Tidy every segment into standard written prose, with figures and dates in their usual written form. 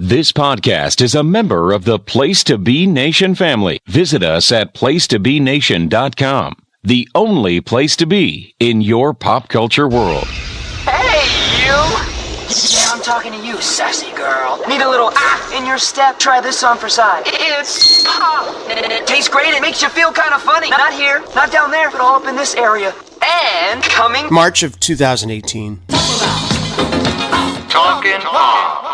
This podcast is a member of the Place to Be Nation family. Visit us at placetobenation.com, the only place to be in your pop culture world. Hey, you! Yeah, I'm talking to you, sassy girl. Need a little in your step? Try this song for size. It's pop. It tastes great. It makes you feel kind of funny. Not here, not down there, but all up in this area. And coming March of 2018. Talking Pop.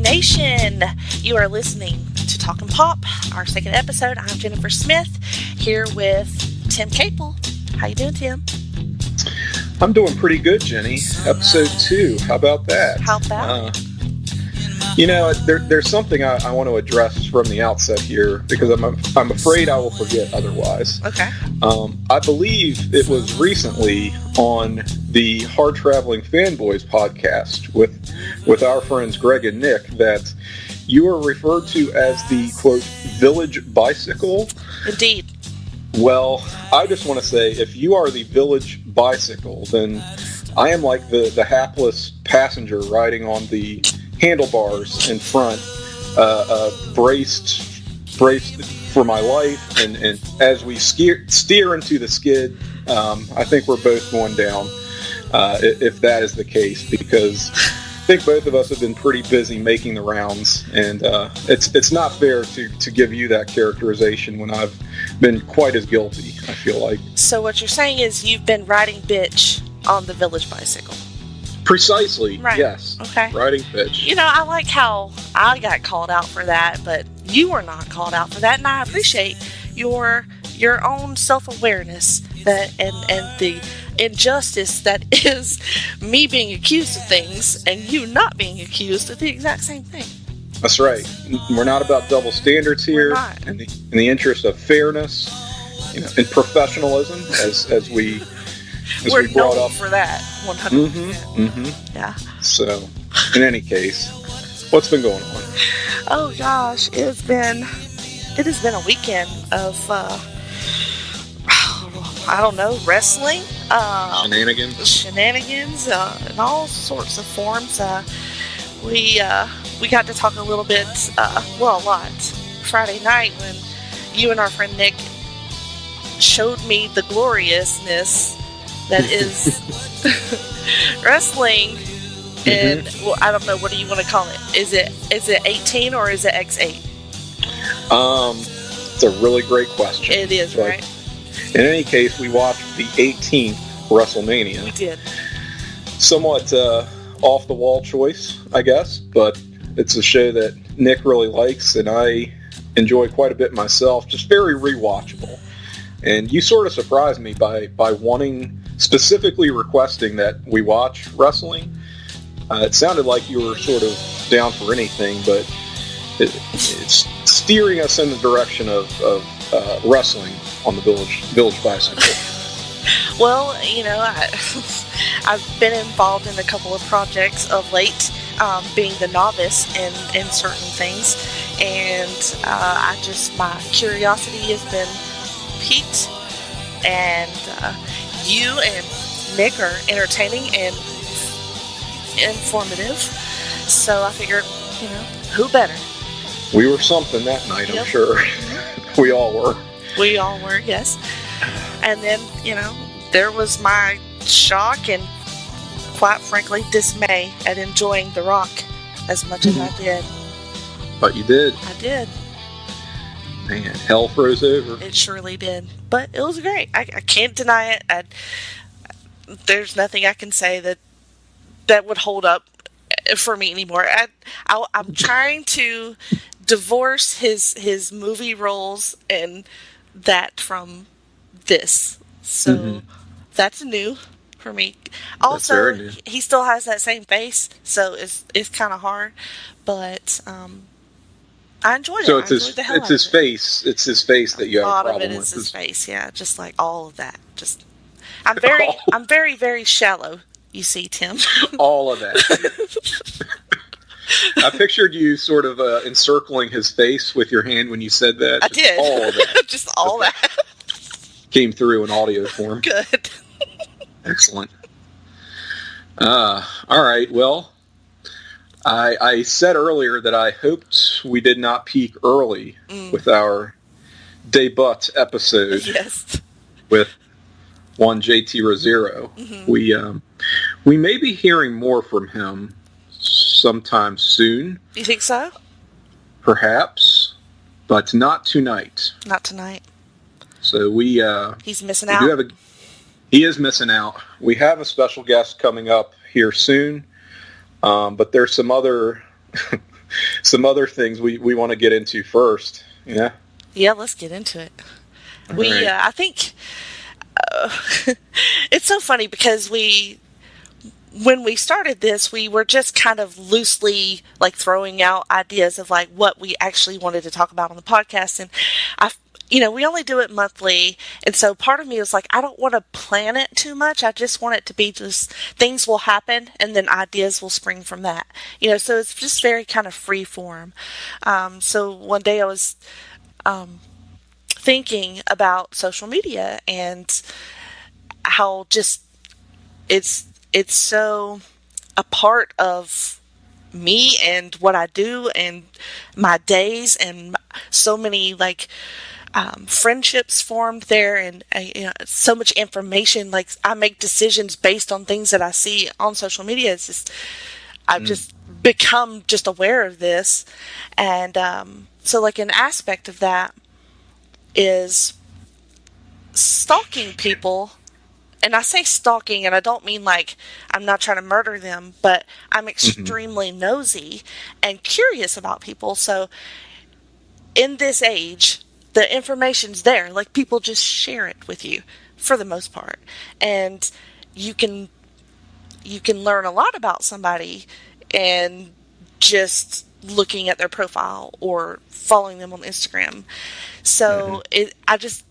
Nation, you are listening to Talkin' Pop, our second episode. I'm Jennifer Smith, here with Tim Capel. How you doing, Tim? I'm doing pretty good, Jenny. Episode 2. How about that? How about there's something I want to address from the outset here, because I'm afraid I will forget otherwise. Okay. I believe it was recently on the Hard Traveling Fanboys podcast with our friends Greg and Nick that you are referred to as the, quote, village bicycle. Indeed. Well, I just want to say, if you are the village bicycle, then I am like the hapless passenger riding on the handlebars in front, braced for my life, and as we steer into the skid, I think we're both going down, if that is the case, because I think both of us have been pretty busy making the rounds, and it's not fair to give you that characterization when I've been quite as guilty, I feel like. So what you're saying is you've been riding bitch on the village bicycle. Precisely, right. Yes. Okay. Riding bitch. You know, I like how I got called out for that, but you were not called out for that, and I appreciate your own self-awareness that and the injustice that is me being accused of things and you not being accused of the exact same thing. That's right. We're not about double standards here. We're not. In the interest of fairness, and professionalism, as we brought up for that 100%. Mm-hmm. Yeah. So, in any case, what's been going on? Oh gosh, it has been a weekend of I don't know, wrestling, shenanigans, in all sorts of forms. We got to talk a little bit, a lot, Friday night when you and our friend Nick showed me the gloriousness that is wrestling. And I don't know, what do you want to call it? Is it 18 or is it X8? It's a really great question. It is, but right? In any case, we watched the 18th WrestleMania. We did. Somewhat off the wall choice, I guess, but it's a show that Nick really likes and I enjoy quite a bit myself. Just very rewatchable. And you sort of surprised me by specifically requesting that we watch wrestling. It sounded like you were sort of down for anything, but it's steering us in the direction of wrestling on the village bicycle. Well, I've been involved in a couple of projects of late, being the novice in certain things, and my curiosity has been piqued, and you and Nick are entertaining and informative, so I figured, who better? We were something that night, Yep. I'm sure. We all were. We all were, yes. And then, there was my shock and, quite frankly, dismay at enjoying The Rock as much as I did. But you did. I did. Man, hell froze over. It surely did. But it was great. I can't deny it. There's nothing I can say that would hold up for me anymore. I'm trying to divorce his movie roles and that from this. So that's new for me. Also, he still has that same face, so it's kind of hard. But I enjoyed So it. I enjoyed the hell it's out his of it. face. It's his face that you A have a lot of problem it with. is his face, yeah. Just like all of that. Just I'm very, very shallow, you see, Tim. All of that. I pictured you sort of encircling his face with your hand when you said that. I did. All of that Just all that. came through in audio form. Good. Excellent. All right. Well, I said earlier that I hoped we did not peak early with our debut episode Yes. with one JT Rosero. We may be hearing more from him sometime soon, You think so? perhaps, but not tonight. Not tonight. So He's missing we out. do have he is missing out. We have a special guest coming up here soon, but there's some other things we want to get into first. Yeah. Yeah, let's get into it. All right. I think it's so funny because when we started this, we were just kind of loosely like throwing out ideas of like what we actually wanted to talk about on the podcast, and we only do it monthly, and so part of me was like, I don't want to plan it too much. I just want it to be just things will happen, and then ideas will spring from that. So it's just very kind of free form. So one day I was thinking about social media and how just it's so a part of me and what I do and my days, and so many like friendships formed there, and so much information. Like I make decisions based on things that I see on social media. It's just I've just become just aware of this, and so like an aspect of that is stalking people. And I say stalking, and I don't mean like I'm not trying to murder them, but I'm extremely nosy and curious about people. So in this age, the information's there. Like people just share it with you for the most part. And you can learn a lot about somebody and just looking at their profile or following them on Instagram. So I just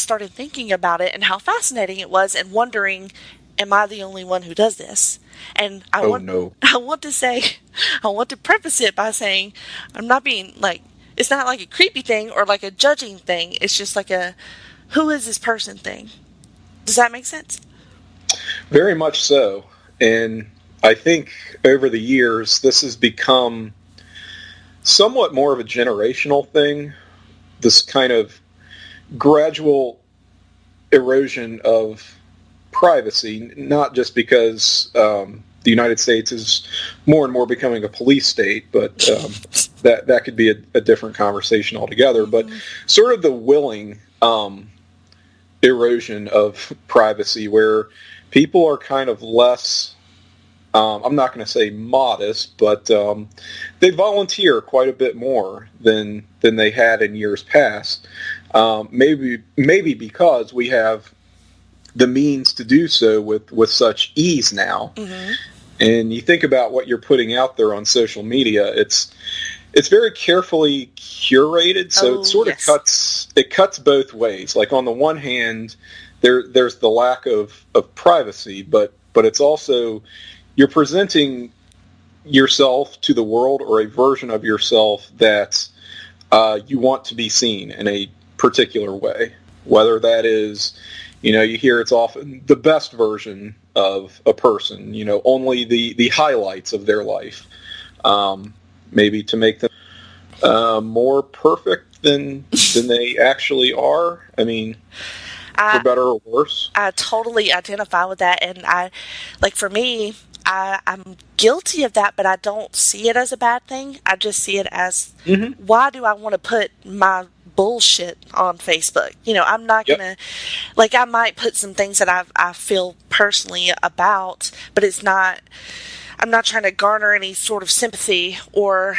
started thinking about it and how fascinating it was, and wondering, am I the only one who does this? And I want to preface it by saying I'm not being like, it's not like a creepy thing or like a judging thing. It's just like a, who is this person thing. Does that make sense? Very much so. And I think over the years, this has become somewhat more of a generational thing. This kind of gradual erosion of privacy, not just because the United States is more and more becoming a police state, but that could be a different conversation altogether. But sort of the willing erosion of privacy, where people are kind of less, I'm not going to say modest, but they volunteer quite a bit more than they had in years past. Maybe because we have the means to do so with such ease now. And you think about what you're putting out there on social media, it's very carefully curated, so it sort of cuts both ways. Like on the one hand, there's the lack of privacy, but it's also, you're presenting yourself to the world, or a version of yourself that you want to be seen in a particular way. Whether that is, you hear it's often the best version of a person, only the highlights of their life, maybe to make them more perfect than they actually are. I mean, for better or worse. I totally identify with that, and for me, I'm guilty of that, but I don't see it as a bad thing. I just see it as, why do I want to put my bullshit on Facebook? I'm not gonna, I might put some things that I feel personally about, but it's not, I'm not trying to garner any sort of sympathy or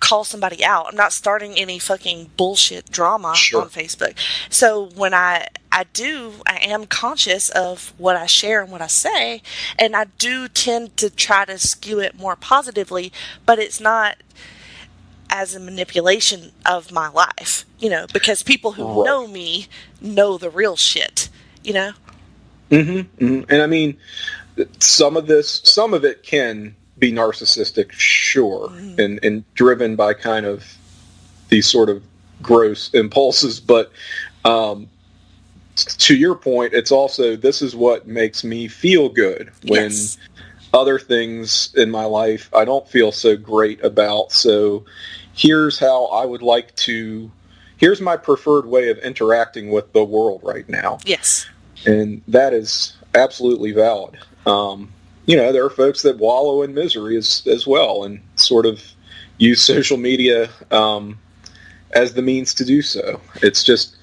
call somebody out. I'm not starting any fucking bullshit drama on Facebook. So when I am conscious of what I share and what I say, and I do tend to try to skew it more positively, but it's not as a manipulation of my life, because people who Right. know me know the real shit, And I mean, some of it can be narcissistic, sure, and driven by kind of these sort of gross impulses. But to your point, it's also, this is what makes me feel good when Yes. other things in my life I don't feel so great about. So here's how I would like to, here's my preferred way of interacting with the world right now. Yes. And that is absolutely valid. There are folks that wallow in misery as well and sort of use social media as the means to do so. It's just,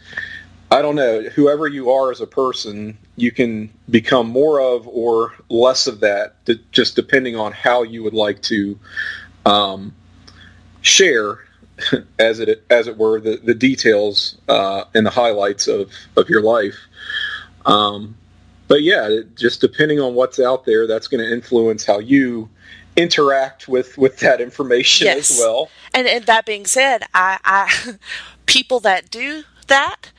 I don't know, whoever you are as a person, you can become more of or less of that, just depending on how you would like to share, as it were, the details and the highlights of your life. But yeah, just depending on what's out there, that's going to influence how you interact with that information Yes. as well. And that being said, I people that do that,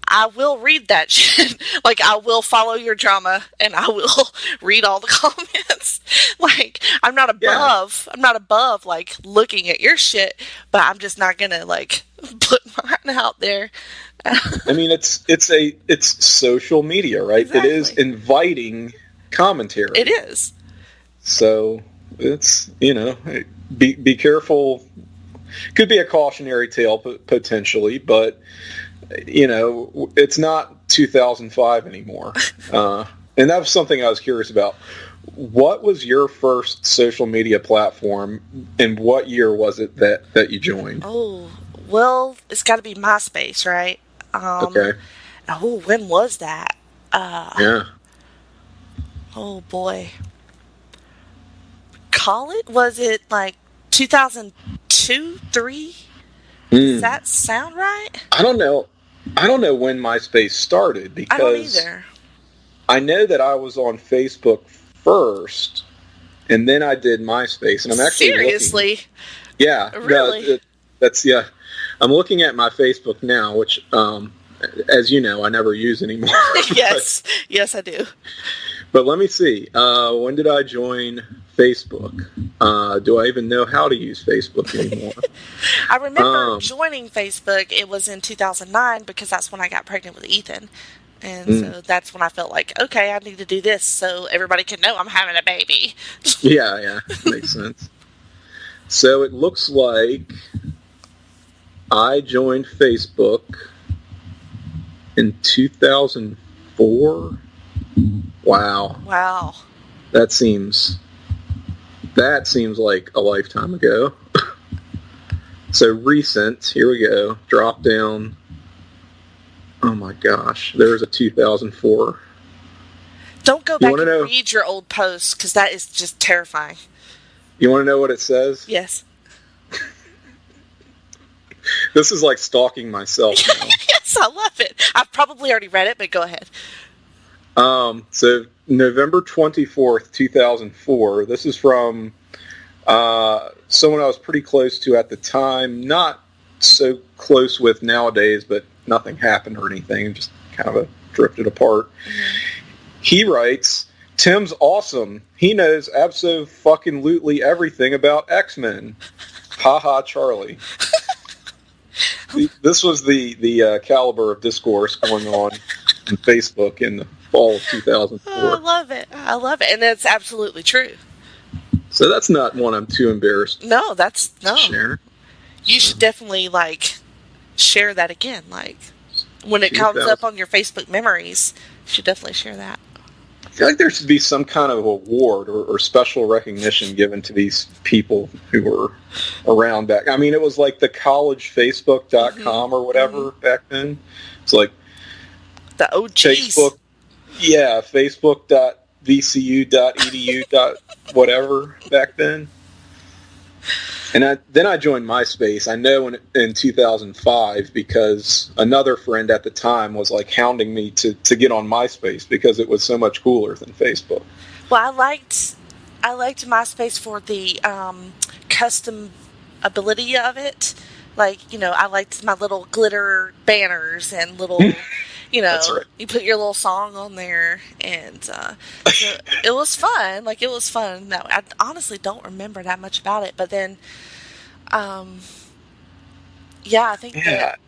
I will read that shit. Like, I will follow your drama and I will read all the comments. Like, I'm not above like looking at your shit, but I'm just not gonna like put mine out there. I mean, it's social media, right? Exactly. It is inviting commentary. It is. So it's, be careful. Could be a cautionary tale potentially, but it's not 2005 anymore. And that was something I was curious about. What was your first social media platform, and what year was it that you joined? Oh, well, it's got to be MySpace, right? Okay. Oh, when was that? Yeah. Oh boy. College? Was it like 2002, 3? Does that sound right? I don't know when MySpace started, I don't because either. I know that I was on Facebook first, and then I did MySpace, and I'm actually Seriously? looking, yeah, Really? that's yeah. I'm looking at my Facebook now, which, as you know, I never use anymore. Yes. Yes, I do. But let me see. When did I join Facebook? Do I even know how to use Facebook anymore? I remember joining Facebook. It was in 2009 because that's when I got pregnant with Ethan. And so that's when I felt like, okay, I need to do this so everybody can know I'm having a baby. Yeah, makes sense. So it looks like I joined Facebook in 2004. Wow. Wow. That seems like a lifetime ago. So recent, here we go. Drop down. Oh my gosh, there's a 2004. Don't go back wanna and know- read your old posts because that is just terrifying. You want to know what it says? Yes. This is like stalking myself now. Yes, I love it. I've probably already read it, but go ahead. So November 24th, 2004. This is from someone I was pretty close to at the time. Not so close with nowadays, but nothing happened or anything. Just kind of drifted apart. He writes, Tim's awesome. He knows abso-fucking-lutely everything about X-Men. Ha ha, Charlie. This was the caliber of discourse going on Facebook in the fall of 2004. Oh, I love it. I love it. And that's absolutely true. So that's not one I'm too embarrassed No, that's no. to share. You should definitely share that again. When it comes up on your Facebook memories, you should definitely share that. I feel like there should be some kind of award or special recognition given to these people who were around back. I mean, it was like the collegefacebook.com or whatever back then. It's like The OGs. Facebook, yeah, facebook.vcu.edu. whatever back then. And then I joined MySpace. I know in 2005 because another friend at the time was hounding me to get on MySpace because it was so much cooler than Facebook. Well, I liked MySpace for the custom ability of it. Like, you know, I liked my little glitter banners and little, you know, That's right. you put your little song on there, and so it was fun. Like, it was fun. No, I honestly don't remember that much about it. But then, yeah, I think Yeah. that,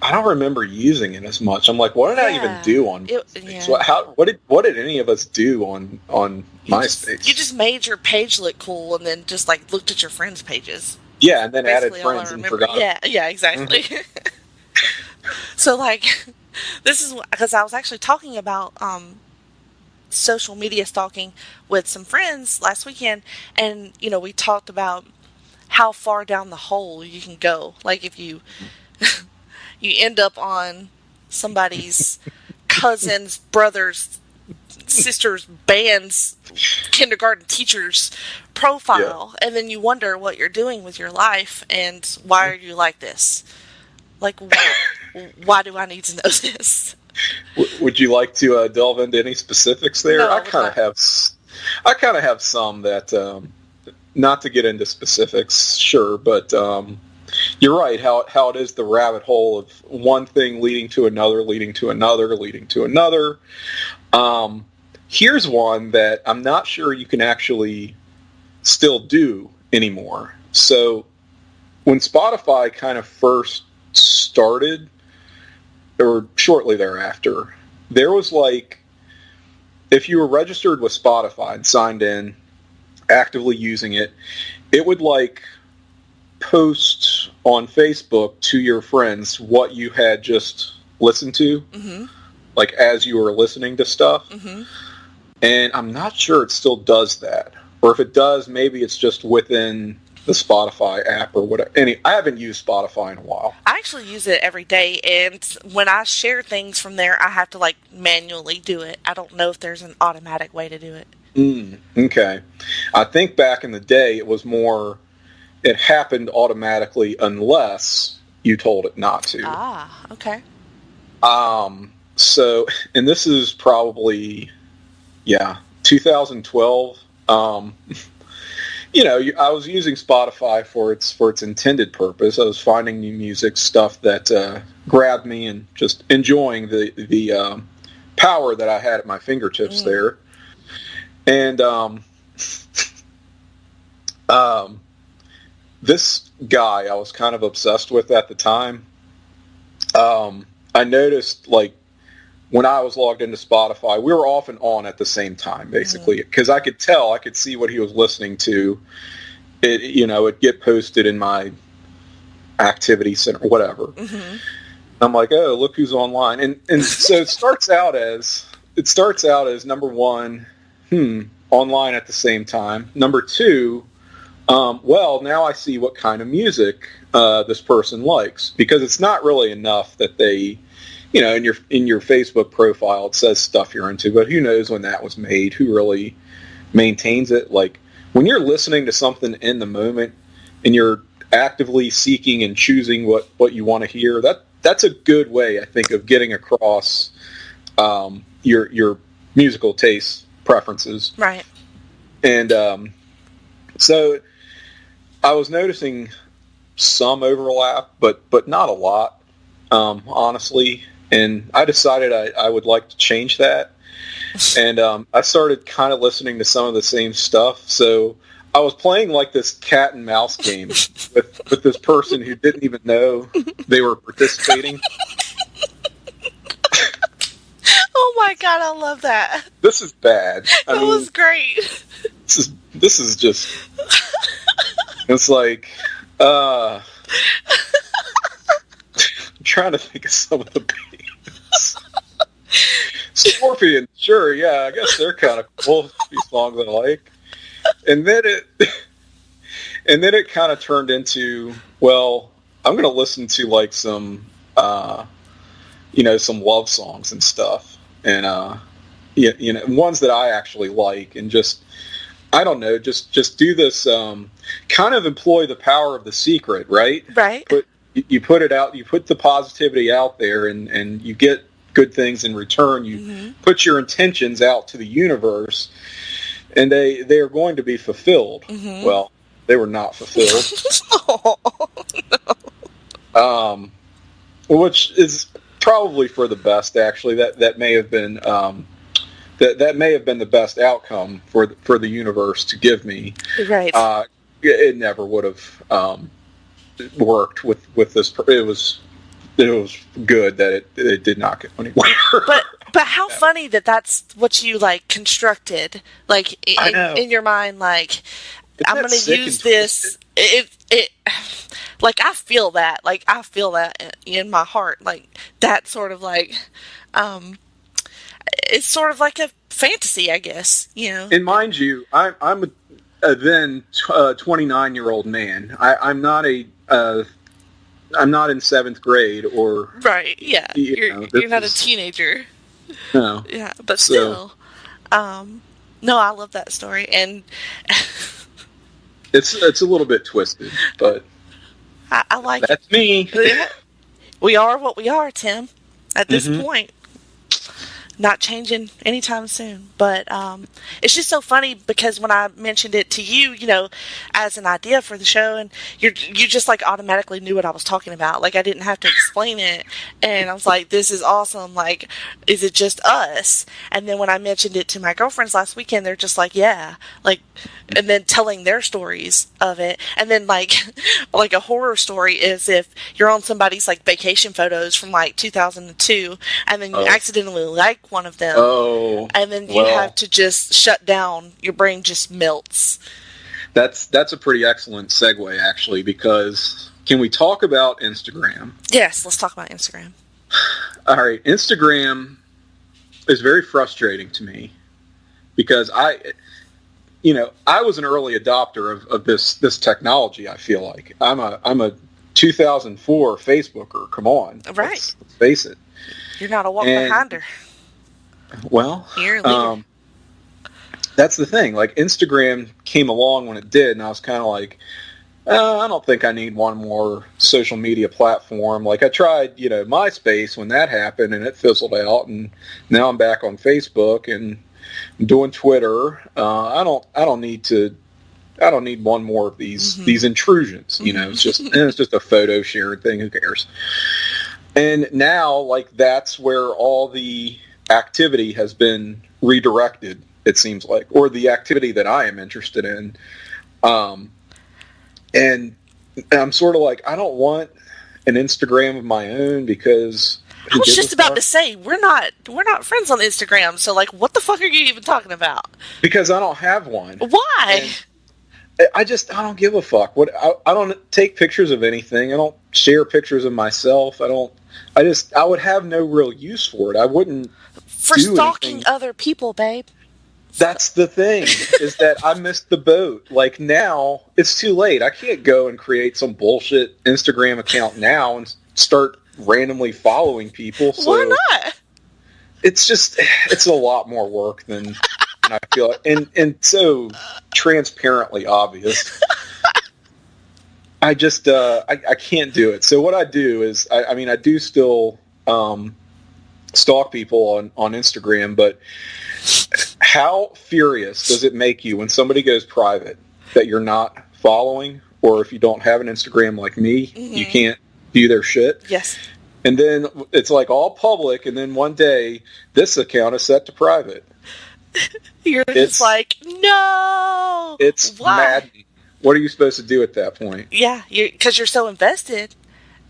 I don't remember using it as much. I'm like, what did I even yeah, do on it, MySpace? yeah. What did any of us do on MySpace? You just made your page look cool, and then just like looked at your friends' pages. Yeah, and then added Basically, all I friends and remember. forgot. Yeah, exactly. So, like, this is because I was actually talking about social media stalking with some friends last weekend, and you know, we talked about how far down the hole you can go. Like, if you you end up on somebody's cousin's brother's sister's band's kindergarten teacher's profile, and then you wonder what you're doing with your life and why are you like this? Like, why do I need to know this? Would you like to delve into any specifics there? No, I kind of have some that, not to get into specifics, sure, but you're right. How it is the rabbit hole of one thing leading to another, leading to another, leading to another. Here's one that I'm not sure you can actually still do anymore. So when Spotify kind of first started, or shortly thereafter, there was like, if you were registered with Spotify and signed in, actively using it, it would like post on Facebook to your friends what you had just listened to, like as you were listening to stuff. And I'm not sure it still does that. Or if it does, maybe it's just within the Spotify app or whatever. I haven't used Spotify in a while. I actually use it every day, and when I share things from there, I have to like manually do it. I don't know if there's an automatic way to do it. Okay. I think back in the day it was more, it happened automatically unless you told it not to. Ah, okay. So, and this is probably, 2012. You know, I was using Spotify for its intended purpose. I was finding new music, stuff that grabbed me, and just enjoying the power that I had at my fingertips there. And this guy I was kind of obsessed with at the time. I noticed, like, when I was logged into Spotify, we were off and on at the same time, basically, because I could see what he was listening to. It'd get posted in my activity center, whatever. I'm like, oh, look who's online, and so it starts out as number one, online at the same time. Number two, well, now I see what kind of music this person likes, because it's not really enough that they, in your Facebook profile, it says stuff you're into, but who knows when that was made? Who really maintains it? Like, when you're listening to something in the moment and you're actively seeking and choosing what you want to hear, that's a good way, I think, of getting across your musical tastes, preferences. Right. And so I was noticing some overlap, but not a lot, honestly. And I decided I would like to change that. And I started kind of listening to some of the same stuff. So I was playing like this cat and mouse game with this person who didn't even know they were participating. Oh my god, I love that. This is bad. That was great. This is just, it's like, I'm trying to think of some of the bands. Scorpion, sure, yeah, I guess they're kind of cool. A few songs I like. And then it kind of turned into, well, I'm going to listen to like some, some love songs and stuff, and ones that I actually like, and just, I don't know, just do this, kind of employ the power of The Secret, right? Right. You put it out, you put the positivity out there, and you get good things in return. You put your intentions out to the universe, and they are going to be fulfilled. Well, They were not fulfilled. Oh, Which is probably for the best. Actually, that may have been that may have been the best outcome for the universe to give me. right. It never would have worked with this. It was good that it did not go anywhere. But how funny that's what you like constructed, like I know. in your mind, like Isn't I'm that going to sick use and this. It like I feel that in my heart, like that sort of like it's sort of like a fantasy, I guess, you know. And mind you, I'm a then 29-year-old man. I'm not I'm not in 7th grade or Right? Yeah, you're not a this is- teenager. No. Yeah, but So- still, no, I love that story, and It's a little bit twisted, but I like it. that's me. Yeah. We are what we are, Tim. At this Mhm. point, not changing anytime soon. But it's just so funny because when I mentioned it to you, you know, as an idea for the show, and you just like automatically knew what I was talking about. Like I didn't have to explain it, and I was like, "This is awesome! Like, is it just us?" And then when I mentioned it to my girlfriends last weekend, they're just like, "Yeah," like, and then telling their stories of it, and then like a horror story is if you're on somebody's like vacation photos from like 2002, and then you accidentally like one of them. Oh, And then you well, have to just shut down. Your brain just melts. That's a pretty excellent segue, actually, because can we talk about Instagram? Yes, let's talk about Instagram. All right, Instagram is very frustrating to me because I was an early adopter of this technology. I feel like I'm a 2004 Facebooker. Come on, Right. Let's face it. You're not a walk And- behind her. Well, You're a leader. that's the thing. Like Instagram came along when it did, and I was kind of like, I don't think I need one more social media platform. Like I tried, MySpace when that happened, and it fizzled out, and now I'm back on Facebook and doing Twitter. I don't need one more of these intrusions. It's just a photo sharing thing. Who cares? And now, like that's where all the activity has been redirected, it seems like, or the activity that I am interested in. And I'm sort of like, I don't want an Instagram of my own because I was just about to say we're not friends on Instagram. So like, what the fuck are you even talking about? because I don't have one. Why? I don't give a fuck. I don't take pictures of anything. I don't share pictures of myself. I would have no real use for it. I wouldn't. For do stalking anything. other people, babe. That's the thing, is that I missed the boat. Like now, it's too late. I can't go and create some bullshit Instagram account now and start randomly following people. So Why not? it's a lot more work than I feel, and so transparently obvious. I just I can't do it. So what I do is I do still stalk people on Instagram, but how furious does it make you when somebody goes private that you're not following, or if you don't have an Instagram like me, you can't view their shit? Yes. And then it's like all public, and then one day this account is set to private. You're just like, no. It's Why? maddening. What are you supposed to do at that point? Yeah, because you're so invested.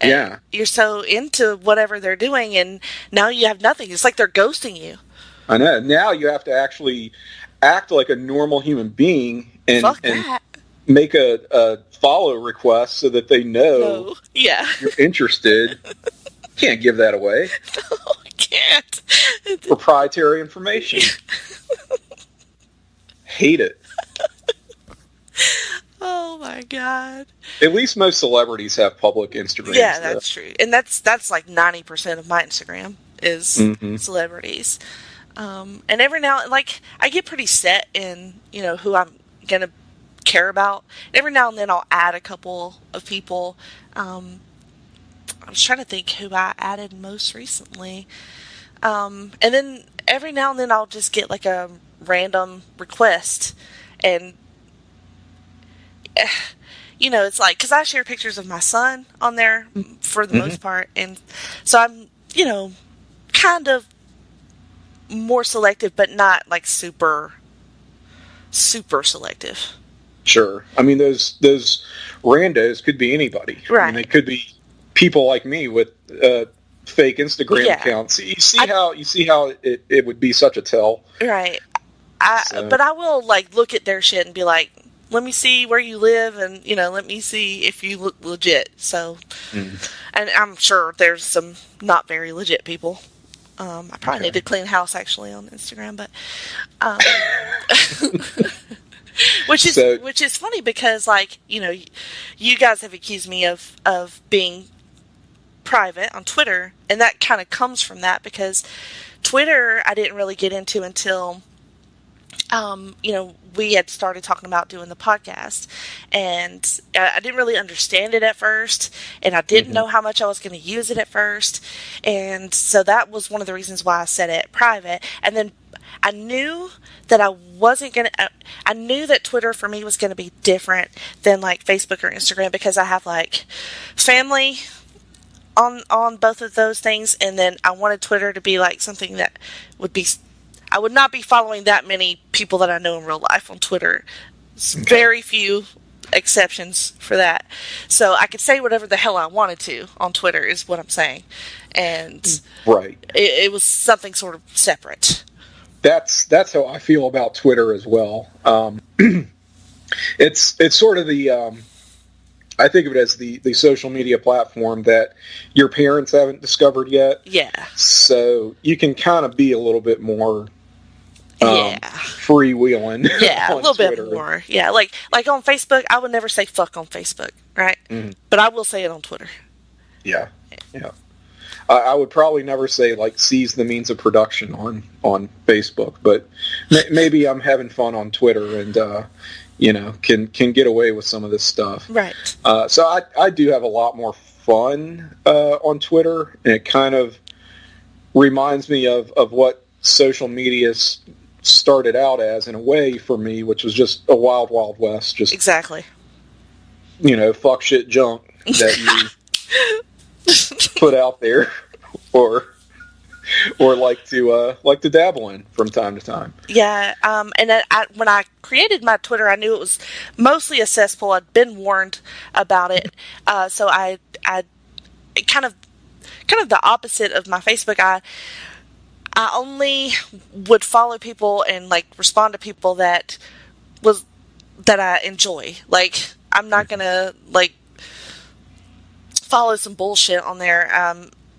And Yeah. You're so into whatever they're doing, and now you have nothing. It's like they're ghosting you. I know. Now you have to actually act like a normal human being and Fuck that. make a follow request so that they know No. Yeah. you're interested. Can't give that away. No, I can't. Proprietary information. Hate it. Oh my god. At least most celebrities have public Instagrams. Yeah, though. that's true. And that's like 90% of my Instagram is celebrities. And every now, like, I get pretty set in, who I'm going to care about. Every now and then I'll add a couple of people. I was trying to think who I added most recently. And then every now and then I'll just get like a random request, and you know, it's like, because I share pictures of my son on there for the most part, and so I'm, you know, kind of more selective, but not like super selective. Sure. I mean, those randos could be anybody. Right. I mean, they could be people like me with fake Instagram accounts. You see how it would be such a tell. Right. But I will like look at their shit and be like, let me see where you live, and you know, let me see if you look legit. So, and I'm sure there's some not very legit people. I probably need to clean house actually on Instagram, but which is funny because, like, you know, you guys have accused me of being private on Twitter, and that kind of comes from that, because Twitter I didn't really get into until you know, we had started talking about doing the podcast, and I didn't really understand it at first, and I didn't know how much I was going to use it at first, and so that was one of the reasons why I set it private. And then I knew that I knew that Twitter for me was going to be different than like Facebook or Instagram, because I have like family on both of those things, and then I wanted Twitter to be like something that would be, I would not be following that many people that I know in real life on Twitter. Very few exceptions for that. So I could say whatever the hell I wanted to on Twitter is what I'm saying. And right, it was something sort of separate. That's how I feel about Twitter as well. It's sort of the I think of it as the social media platform that your parents haven't discovered yet. Yeah. So you can kind of be a little bit more freewheeling. Yeah, a little Twitter. bit more. Yeah, like on Facebook, I would never say fuck on Facebook, right? But I will say it on Twitter. Yeah. I would probably never say like seize the means of production on Facebook, but maybe I'm having fun on Twitter and you know, can get away with some of this stuff. Right. So I do have a lot more fun on Twitter, and it kind of reminds me of what social media started out as in a way for me, which was just a wild, wild west. Just exactly. You know, fuck shit junk that you put out there, or like to dabble in from time to time. Yeah. And then when I created my Twitter, I knew it was mostly a cesspool. I'd been warned about it, so I kind of the opposite of my Facebook. I only would follow people and like respond to people that I enjoy. Like, I'm not gonna like follow some bullshit on there.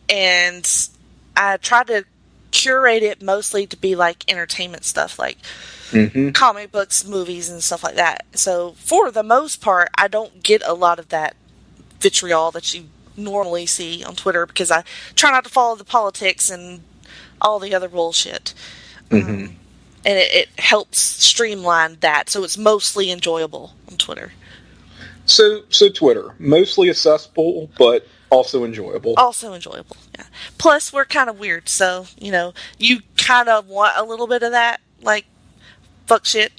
And I try to curate it mostly to be like entertainment stuff, like comic books, movies, and stuff like that. So for the most part, I don't get a lot of that vitriol that you normally see on Twitter, because I try not to follow the politics and all the other bullshit. And it helps streamline that, so it's mostly enjoyable on Twitter. So Twitter, mostly a cesspool, but also enjoyable. Also enjoyable, yeah. Plus, we're kind of weird, so, you know, you kind of want a little bit of that, like, fuck shit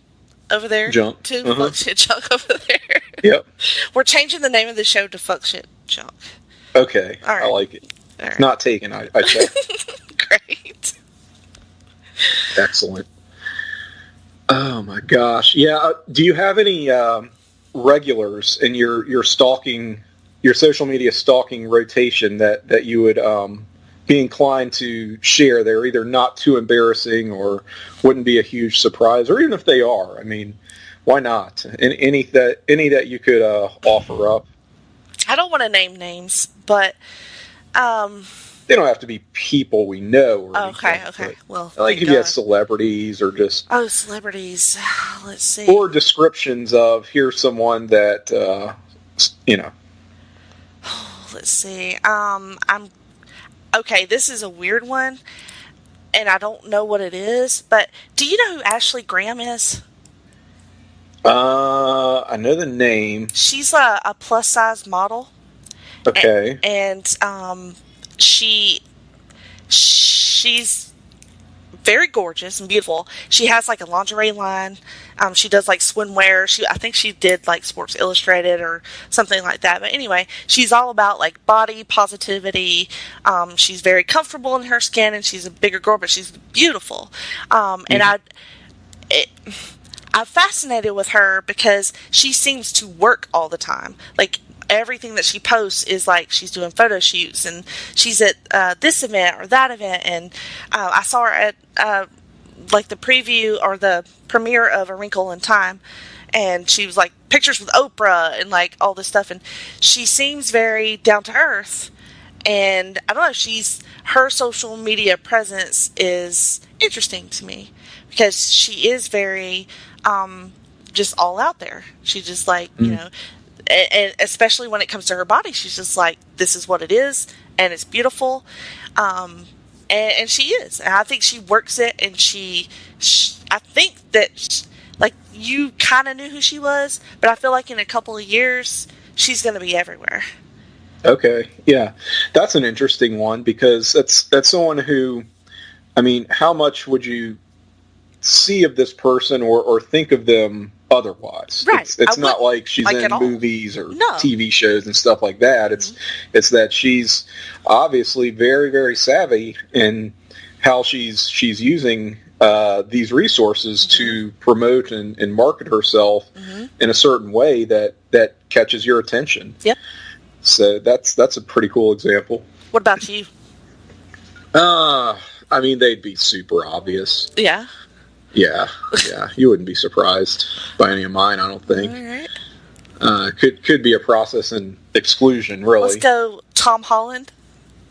over there. Junk. Too. Fuck shit junk over there. Yep. We're changing the name of the show to Fuck Shit Junk. Okay. All right. I like it. All right. Not taken, I check. Great. Excellent. Oh, my gosh. Yeah, do you have any regulars in your stalking, your social media stalking rotation that you would be inclined to share? They're either not too embarrassing or wouldn't be a huge surprise, or even if they are, I mean, why not? Any that you could offer up? I don't want to name names, but they don't have to be people we know. Or okay. Well, like if you have celebrities or just celebrities. Let's see. Or descriptions of here's someone that you know. Let's see. I'm okay. This is a weird one, and I don't know what it is. But do you know who Ashley Graham is? I know the name. She's a plus size model. Okay. And she's very gorgeous and beautiful. She has like a lingerie line. She does like swimwear. I think she did like Sports Illustrated or something like that. But anyway, she's all about like body positivity. She's very comfortable in her skin, and she's a bigger girl, but she's beautiful. And I'm fascinated with her because she seems to work all the time. Like, everything that she posts is like she's doing photo shoots, and she's at this event or that event. And I saw her at like the preview or the premiere of A Wrinkle in Time, and she was like pictures with Oprah and like all this stuff. And she seems very down to earth. And I don't know, her social media presence is interesting to me because she is very just all out there. She just like, you know, and especially when it comes to her body, she's just like, this is what it is, and it's beautiful. And she is. And I think she works it, and I think that, like, you kind of knew who she was, but I feel like in a couple of years, she's going to be everywhere. Okay, yeah. That's an interesting one, because that's someone who, I mean, how much would you see of this person or think of them otherwise? Right. It's not like she's like in movies or TV shows and stuff like that. It's that she's obviously very, very savvy in how she's using these resources to promote and market herself in a certain way that catches your attention. Yep. So that's a pretty cool example. What about you? I mean, they'd be super obvious. Yeah. Yeah. You wouldn't be surprised by any of mine, I don't think. All right. Could be a process in exclusion, really. Let's go Tom Holland.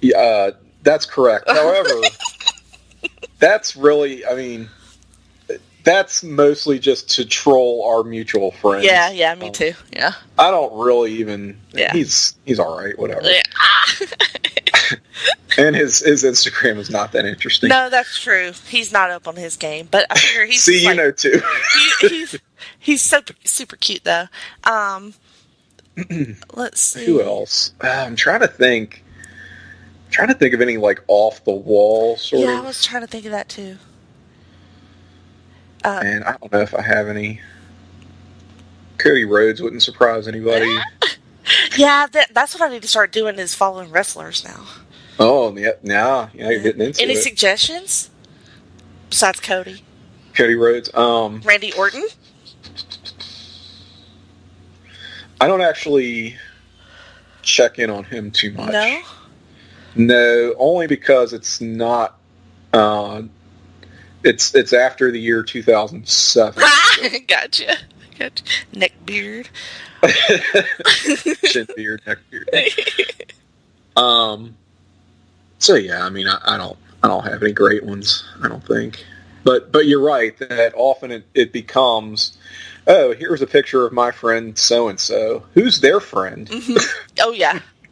Yeah, that's correct. However, that's really, I mean, that's mostly just to troll our mutual friends. Yeah, me too. Yeah. I don't really even. Yeah. He's all right. Whatever. Yeah. And his Instagram is not that interesting. No, that's true. He's not up on his game, but I figure he's. See, like, you know too. he's so super cute though. Let's see. Who else? I'm trying to think. Of any like off the wall sort of. Yeah, I was trying to think of that too. And I don't know if I have any. Cody Rhodes wouldn't surprise anybody. Yeah, that's what I need to start doing is following wrestlers now. Oh, yeah, you're getting into Any it. suggestions? Besides Cody? Cody Rhodes. Randy Orton? I don't actually check in on him too much. No? No, only because it's not... It's after the year 2007. Gotcha. Neck beard. Chin beard, neck beard. So yeah, I mean, I don't have any great ones, I don't think. But you're right that often it becomes, oh, here's a picture of my friend so and so. Who's their friend? Mm-hmm.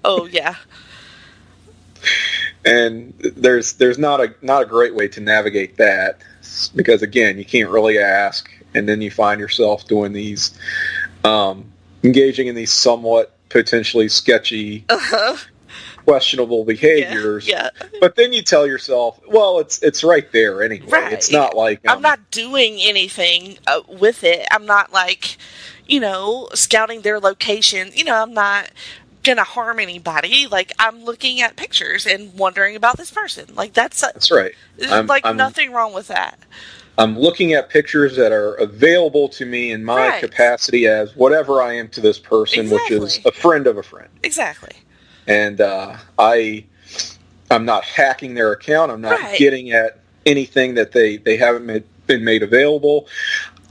Oh yeah. And there's not a great way to navigate that, because again, you can't really ask, and then you find yourself doing these, engaging in these somewhat potentially sketchy, questionable behaviors. Yeah. But then you tell yourself, well, it's right there anyway. Right. It's not like I'm not doing anything with it. I'm not like, scouting their location. I'm not gonna harm anybody. Like, I'm looking at pictures and wondering about this person. Like, that's right. There's nothing wrong with that. I'm looking at pictures that are available to me in my capacity as whatever I am to this person, which is a friend of a friend. Exactly. And I'm not hacking their account. I'm not getting at anything that they haven't been made available.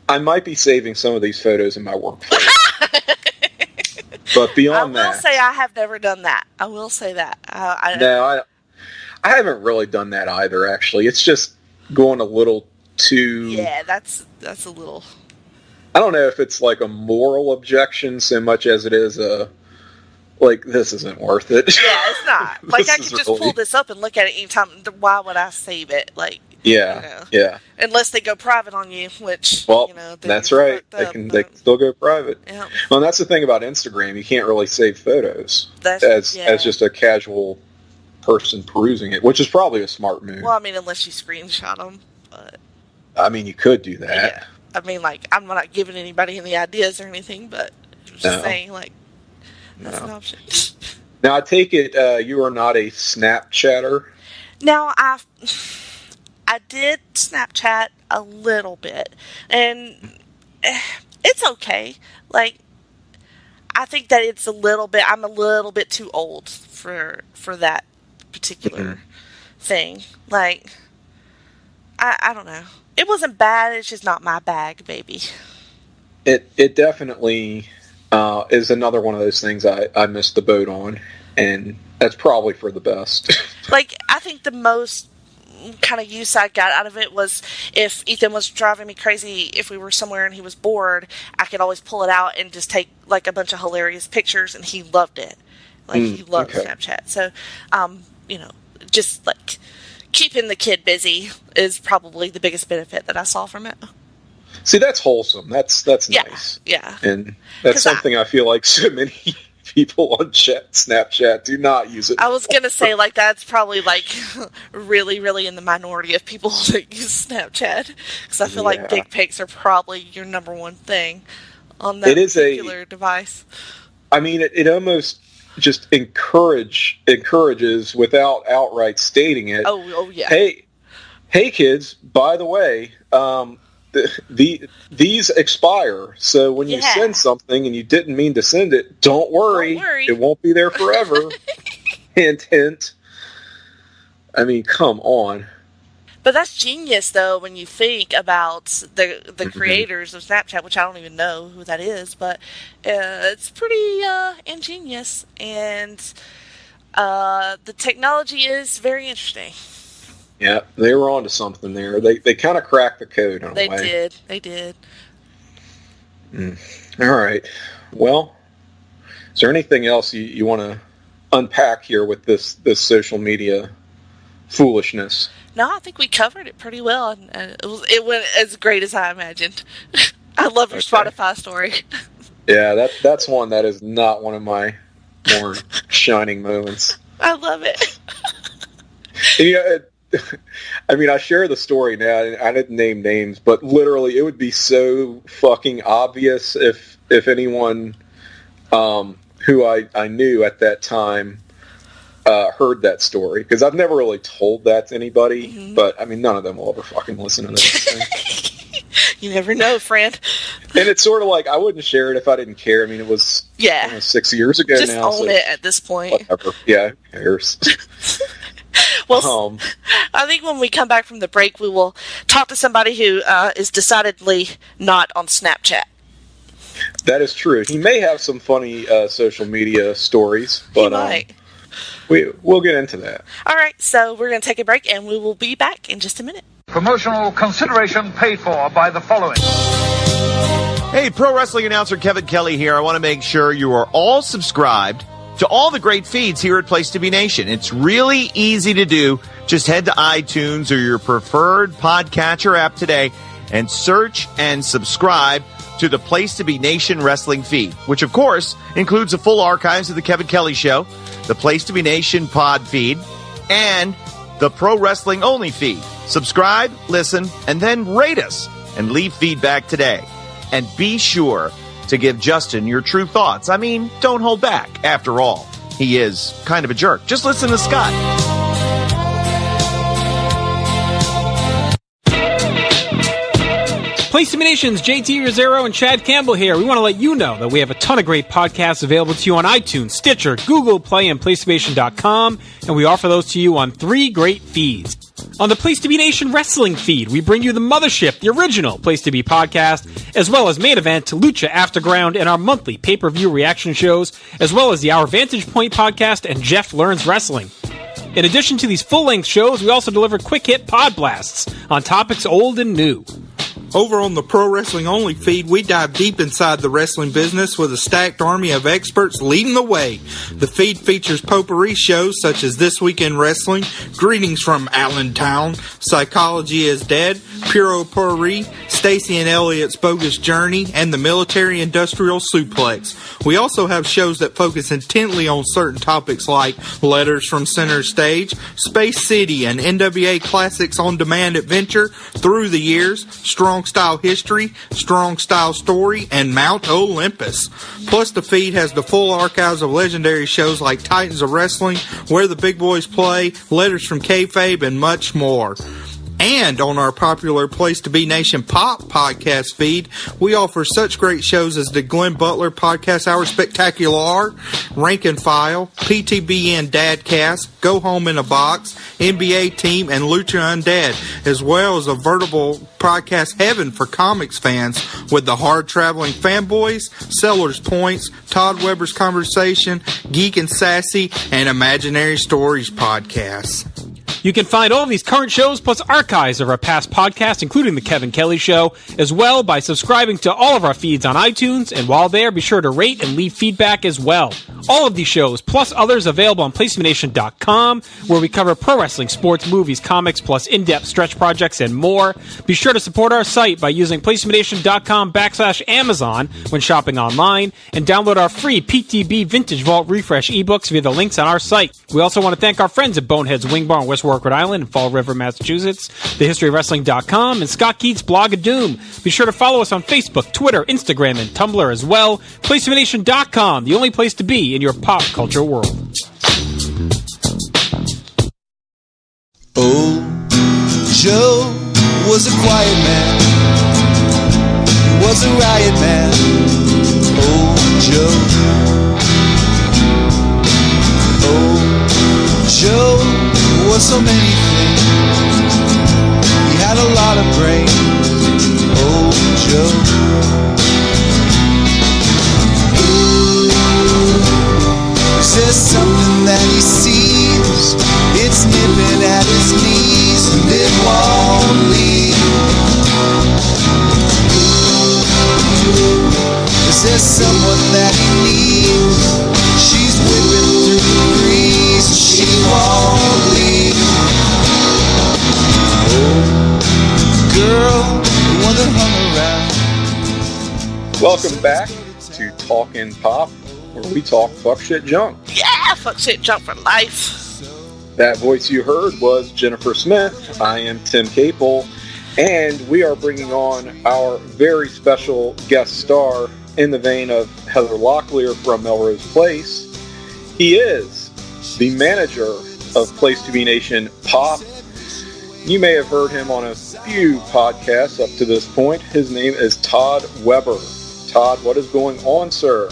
I might be saving some of these photos in my workflow. But beyond that... I will say I have never done that. I will say that. No, I haven't really done that either, actually. It's just going a little too... Yeah, that's a little... I don't know if it's like a moral objection so much as it is a... Like, this isn't worth it. Yeah, it's not. Like, I can just pull this up and look at it anytime. Why would I save it? Like, yeah. Unless they go private on you, which, that's right. They can still go private. Yeah. Well, and that's the thing about Instagram. You can't really save photos as just a casual person perusing it, which is probably a smart move. Well, I mean, unless you screenshot them. but I mean, you could do that. yeah. I mean, like, I'm not giving anybody any ideas or anything, but just saying, like, that's an option. Now, I take it you are not a Snapchatter? Now, I did Snapchat a little bit, and it's okay. Like, I think that it's I'm a little bit too old for that particular thing. Like, I don't know. It wasn't bad, it's just not my bag, baby. It definitely is another one of those things I missed the boat on, and that's probably for the best. Like, I think the most kind of use I got out of it was if Ethan was driving me crazy, if we were somewhere and he was bored, I could always pull it out and just take, like, a bunch of hilarious pictures, and he loved it. Like, he loved Snapchat. So, you know, just, like, keeping the kid busy is probably the biggest benefit that I saw from it. See, that's wholesome. That's nice. Yeah. And that's something I feel like so many people on Snapchat do not use it. I was going to say, like, that's probably, like, really, really in the minority of people that use Snapchat. Because I feel like dick pics are probably your number one thing on that particular device. I mean, it almost just encourages without outright stating it. Oh yeah. Hey kids, by the way, these expire, so when you send something and you didn't mean to send it, don't worry. It won't be there forever. Hint, hint. I mean, come on. But that's genius, though, when you think about the creators of Snapchat, which I don't even know who that is, but it's pretty ingenious, and the technology is very interesting. Yeah, they were onto something there. They kind of cracked the code in a way. They did. All right. Well, is there anything else you want to unpack here with this social media foolishness? No, I think we covered it pretty well, and it went as great as I imagined. I love your Spotify story. Yeah, that's one that is not one of my more shining moments. I love it. And, you know, I mean, I share the story now, and I didn't name names, but literally, it would be so fucking obvious if anyone who I knew at that time heard that story, because I've never really told that to anybody, but I mean, none of them will ever fucking listen to this thing. You never know, friend. And it's sort of like, I wouldn't share it if I didn't care. I mean, it was 6 years ago just now. Just own it at this point. Whatever. Yeah, who cares? Well, I think when we come back from the break, we will talk to somebody who is decidedly not on Snapchat. That is true. He may have some funny social media stories, but he might. We'll get into that. All right, so we're going to take a break, and we will be back in just a minute. Promotional consideration paid for by the following. Hey, pro wrestling announcer Kevin Kelly here. I want to make sure you are all subscribed to all the great feeds here at Place to Be Nation. It's really easy to do. Just head to iTunes or your preferred podcatcher app today and search and subscribe to the Place to Be Nation wrestling feed, which of course includes the full archives of the Kevin Kelly Show, the Place to Be Nation pod feed, and the Pro Wrestling Only feed. Subscribe, listen, and then rate us and leave feedback today. And be sure to give Justin your true thoughts. I mean, don't hold back. After all, he is kind of a jerk. Just listen to Scott. Place to Be Nation's JT Rosero and Chad Campbell here. We want to let you know that we have a ton of great podcasts available to you on iTunes, Stitcher, Google Play, and PlaceToBeNation.com, and we offer those to you on 3 great feeds. On the Place to Be Nation wrestling feed, we bring you the Mothership, the original Place to Be podcast, as well as Main Event, Lucha Afterground, and our monthly pay-per-view reaction shows, as well as the Our Vantage Point podcast and Jeff Learns Wrestling. In addition to these full-length shows, we also deliver quick-hit pod blasts on topics old and new. Over on the Pro Wrestling Only feed, we dive deep inside the wrestling business with a stacked army of experts leading the way. The feed features potpourri shows such as This Week in Wrestling, Greetings from Allentown, Psychology is Dead, Puro Potpourri, Stacy and Elliot's Bogus Journey, and the Military Industrial Suplex. We also have shows that focus intently on certain topics like Letters from Center Stage, Space City, and NWA Classics on Demand Adventure, Through the Years, Strong Style History, Strong Style Story, and Mount Olympus. Plus, the feed has the full archives of legendary shows like Titans of Wrestling, Where the Big Boys Play, Letters from Kayfabe, and much more. And on our popular Place to Be Nation Pop podcast feed, we offer such great shows as the Glenn Butler Podcast Hour Spectacular, Rank and File, PTBN Dadcast, Go Home in a Box, NBA Team, and Lucha Undead, as well as a veritable podcast heaven for comics fans with the Hard Traveling Fanboys, Sellers Points, Todd Weber's Conversation, Geek and Sassy, and Imaginary Stories podcasts. You can find all of these current shows plus archives of our past podcasts, including The Kevin Kelly Show, as well by subscribing to all of our feeds on iTunes, and while there, be sure to rate and leave feedback as well. All of these shows, plus others, available on PlaceToBeNation.com, where we cover pro wrestling, sports, movies, comics, plus in-depth stretch projects and more. Be sure to support our site by using PlaceToBeNation.com/Amazon when shopping online, and download our free PTB Vintage Vault Refresh ebooks via the links on our site. We also want to thank our friends at Bonehead's Wing Bar in West Warwick, Rhode Island, and Fall River, Massachusetts, TheHistoryOfWrestling.com, and Scott Keats' Blog of Doom. Be sure to follow us on Facebook, Twitter, Instagram, and Tumblr as well. PlaceToBeNation.com, the only place to be in your pop culture world. Oh, Joe was a quiet man. He was a riot man. Oh, Joe. Oh, Joe was so many things. He had a lot of brains. Oh, Joe. There's something that he sees. It's nipping at his knees, and it won't leave. Is there someone that he needs? She's whipping through the breeze, and she won't leave. Oh, girl, the one that hung around. Welcome back to Talkin' Pop, where we talk fuck shit junk. Yeah, fuck shit junk for life. That voice you heard was Jennifer Smith. I am Tim Capel, and we are bringing on our very special guest star in the vein of Heather Locklear from Melrose Place. He is the manager of Place to Be Nation Pop. You may have heard him on a few podcasts up to this point. His name is Todd Weber. Todd, what is going on, sir?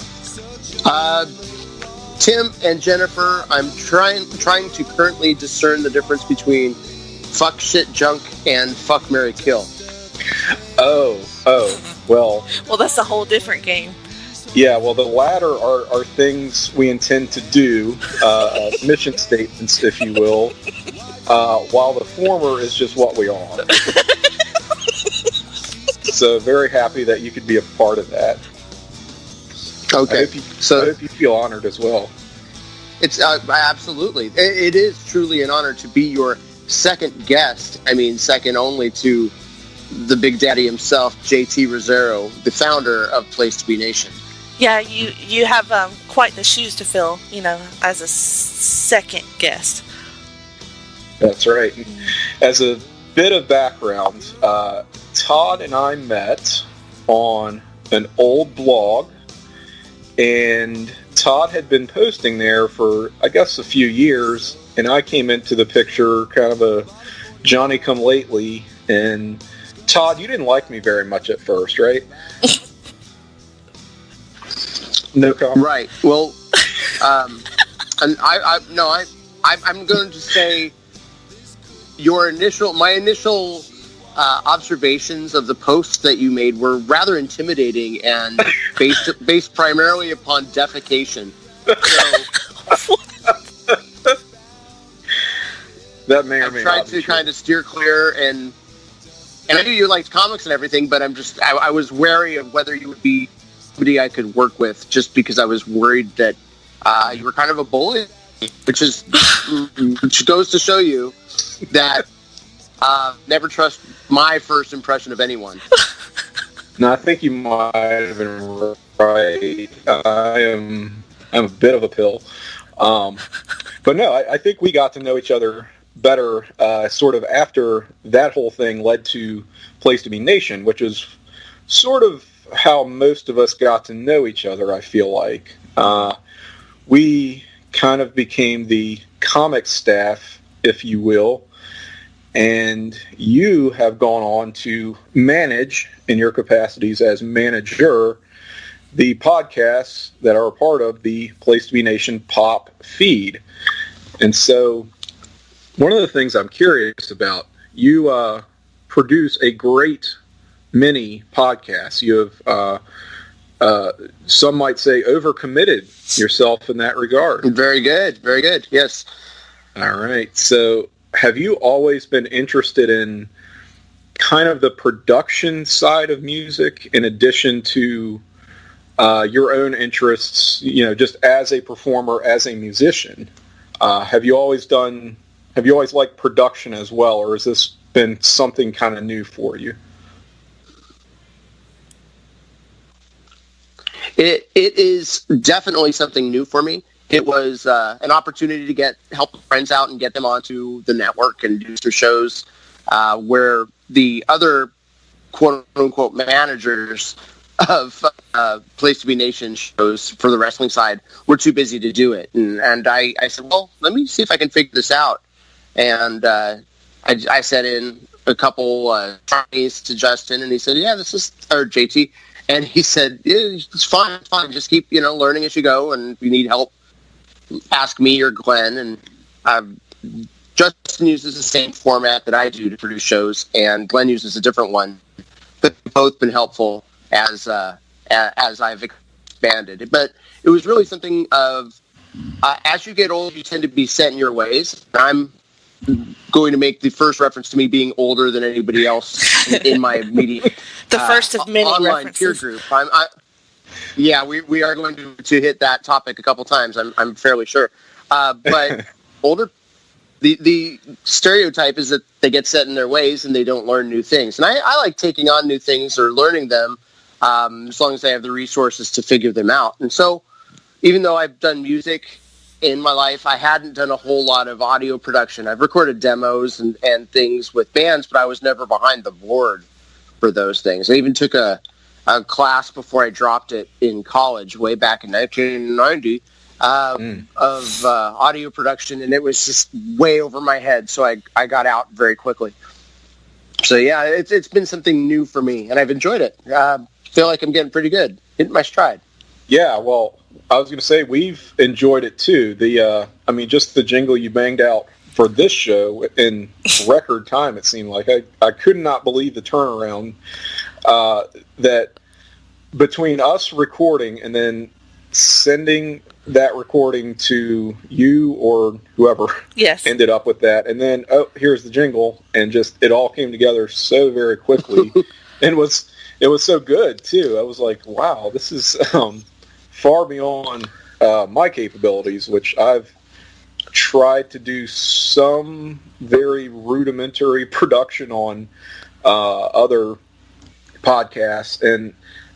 Tim and Jennifer, I'm trying to currently discern the difference between fuck shit junk and fuck marry kill. Oh, well. Well, that's a whole different game. Yeah, well, the latter are things we intend to do, mission statements, if you will, while the former is just what we are. So very happy that you could be a part of that. Okay, I hope you feel honored as well. It's absolutely. It is truly an honor to be your second guest. I mean, second only to the Big Daddy himself, JT Rosero, the founder of Place to Be Nation. Yeah, you have quite the shoes to fill, as a second guest. That's right. As a bit of background, Todd and I met on an old blog, and Todd had been posting there for, I guess, a few years, and I came into the picture kind of a Johnny-come-lately, and Todd, you didn't like me very much at first, right? No comment. Right. Well, and I'm going to say my initial observations of the posts that you made were rather intimidating and based primarily upon defecation. So, that may or may not I've tried to kind of steer clear, and and I knew you liked comics and everything, but I was wary of whether you would be somebody I could work with, just because I was worried that you were kind of a bully, which goes to show you that never trust my first impression of anyone. No, I think you might have been right. I'm a bit of a pill. But no, I think we got to know each other better sort of after that whole thing led to Place to Be Nation, which is sort of how most of us got to know each other, I feel like. We kind of became the comic staff, if you will, and you have gone on to manage, in your capacities as manager, the podcasts that are a part of the Place to Be Nation pop feed. And so one of the things I'm curious about, you produce a great many podcasts. You have, some might say, overcommitted yourself in that regard. Very good. Very good. Yes. All right. So have you always been interested in kind of the production side of music in addition to your own interests, just as a performer, as a musician? Have you always liked production as well, or has this been something kind of new for you? It is definitely something new for me. It was an opportunity to help friends out and get them onto the network and do some shows where the other quote-unquote managers of Place to Be Nation shows for the wrestling side were too busy to do it. And I said, well, let me see if I can figure this out. And I set in a couple Chinese to Justin, and he said, yeah, or JT. And he said, yeah, it's fine. Just keep, learning as you go. And if you need help, ask me or Glenn. And Justin uses the same format that I do to produce shows, and Glenn uses a different one. But both been helpful as I've expanded. But it was really something of, as you get old, you tend to be set in your ways. I'm going to make the first reference to me being older than anybody else in my immediate the first of many online references. peer group. We are going to hit that topic a couple times. I'm fairly sure. But older, the stereotype is that they get set in their ways and they don't learn new things. And I like taking on new things or learning them as long as I have the resources to figure them out. And so even though I've done music in my life, I hadn't done a whole lot of audio production. I've recorded demos and things with bands, but I was never behind the board for those things. I even took a class before I dropped it in college way back in 1990 of audio production, and it was just way over my head, so I got out very quickly. So yeah, it's been something new for me, and I've enjoyed it. Feel like I'm getting pretty good, hitting my stride. Yeah, well, I was going to say we've enjoyed it too. Just the jingle you banged out for this show in record time, it seemed like. I could not believe the turnaround that between us recording and then sending that recording to you or whoever ended up with that, and then, here's the jingle, and just it all came together so very quickly. And it was so good, too. I was like, wow, this is far beyond my capabilities, which I've tried to do some very rudimentary production on other podcasts. And,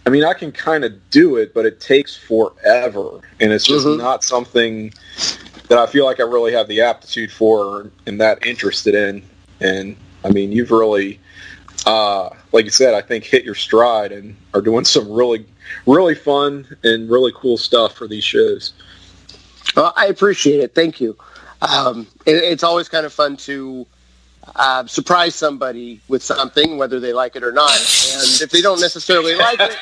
I can kind of do it, but it takes forever. And it's just not something that I feel like I really have the aptitude for or am that interested in. And, you've really... like you said, I think hit your stride and are doing some really, really fun and really cool stuff for these shows. Well, I appreciate it. Thank you. It's always kind of fun to surprise somebody with something, whether they like it or not. And if they don't necessarily like it,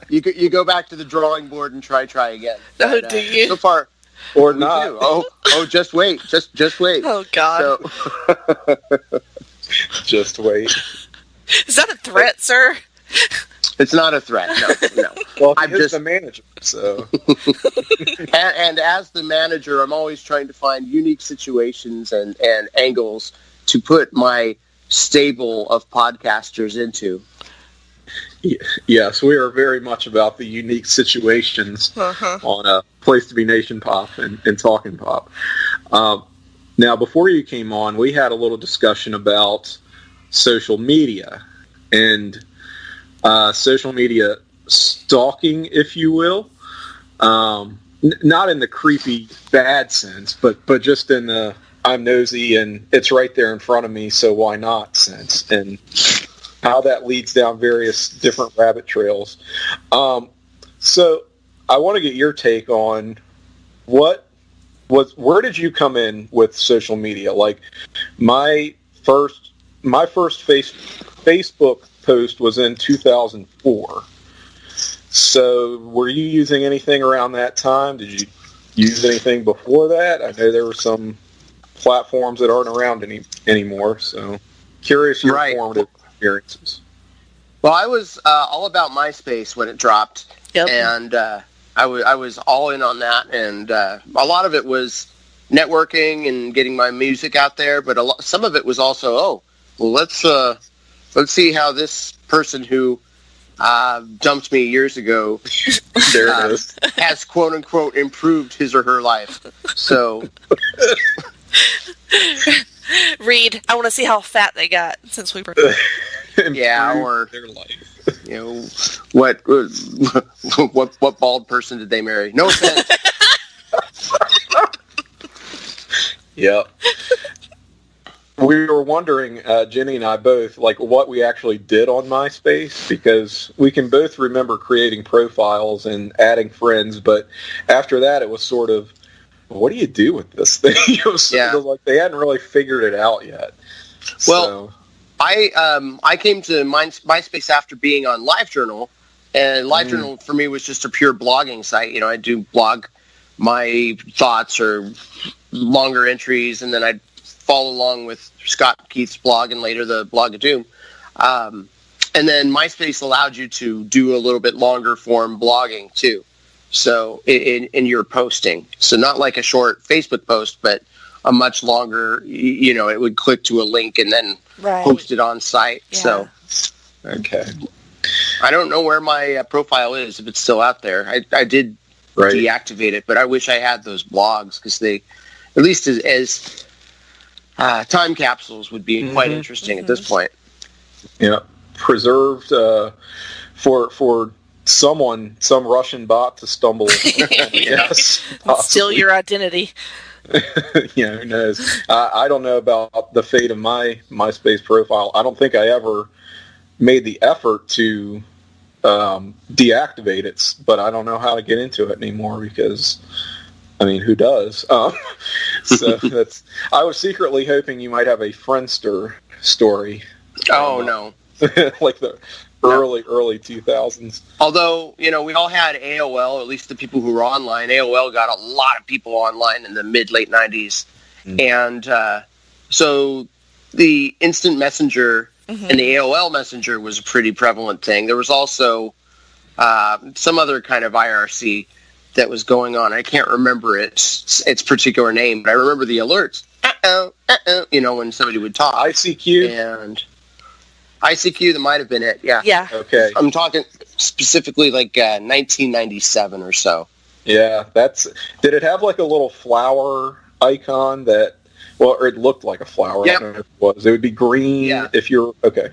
you go back to the drawing board and try again. Oh, do you? So far, or not? Do. Oh, just wait. Just wait. Oh God. So, just wait. Is that a threat, sir? It's not a threat. No. Well, I'm just the manager, so. and as the manager, I'm always trying to find unique situations and angles to put my stable of podcasters into. Yes, we are very much about the unique situations on a Place to Be Nation Pop and Talking Pop. Now, before you came on, we had a little discussion about social media and social media stalking, if you will. Not in the creepy, bad sense, but just in the I'm nosy and it's right there in front of me, so why not sense, and how that leads down various different rabbit trails. So I want to get your take on where did you come in with social media? Like my first Facebook post was in 2004. So were you using anything around that time? Did you use anything before that? I know there were some platforms that aren't around anymore. So curious your formative experiences. Well, I was all about MySpace when it dropped, and I was all in on that, and a lot of it was networking and getting my music out there, but some of it was also, let's see how this person who dumped me years ago has quote unquote improved his or her life. So. Reed, I want to see how fat they got since we were. Or their life. What bald person did they marry? No offense. Yep. We were wondering, Jenny and I both, like what we actually did on MySpace, because we can both remember creating profiles and adding friends, but after that it was sort of, what do you do with this thing? It was sort of like they hadn't really figured it out yet. Well, I came to MySpace after being on LiveJournal, and LiveJournal for me was just a pure blogging site. I do blog my thoughts or longer entries, and then I'd follow along with Scott Keith's blog and later the Blog of Doom. And then MySpace allowed you to do a little bit longer form blogging too. So in your posting, so not like a short Facebook post, but a much longer, it would click to a link and then post it on site. Yeah. So, okay. I don't know where my profile is, if it's still out there. I did deactivate it, but I wish I had those blogs because they, at least as time capsules, would be quite interesting at this point. Yeah, preserved for some Russian bot to stumble. Yes, steal your identity. Yeah, who knows? I don't know about the fate of my MySpace profile. I don't think I ever made the effort to deactivate it, but I don't know how to get into it anymore because, I mean, who does? So that's. I was secretly hoping you might have a Friendster story. Oh no! Like the early 2000s. Although, we all had AOL, at least the people who were online. AOL got a lot of people online in the mid-late 90s. And so the instant messenger and the AOL messenger was a pretty prevalent thing. There was also some other kind of IRC that was going on. I can't remember its particular name, but I remember the alerts. When somebody would talk. ICQ? And ICQ, that might have been it, yeah. Yeah. Okay. I'm talking specifically like 1997 or so. Yeah, did it have like a little flower icon or it looked like a flower? Yep. I don't know if it was. It would be green if you're, okay.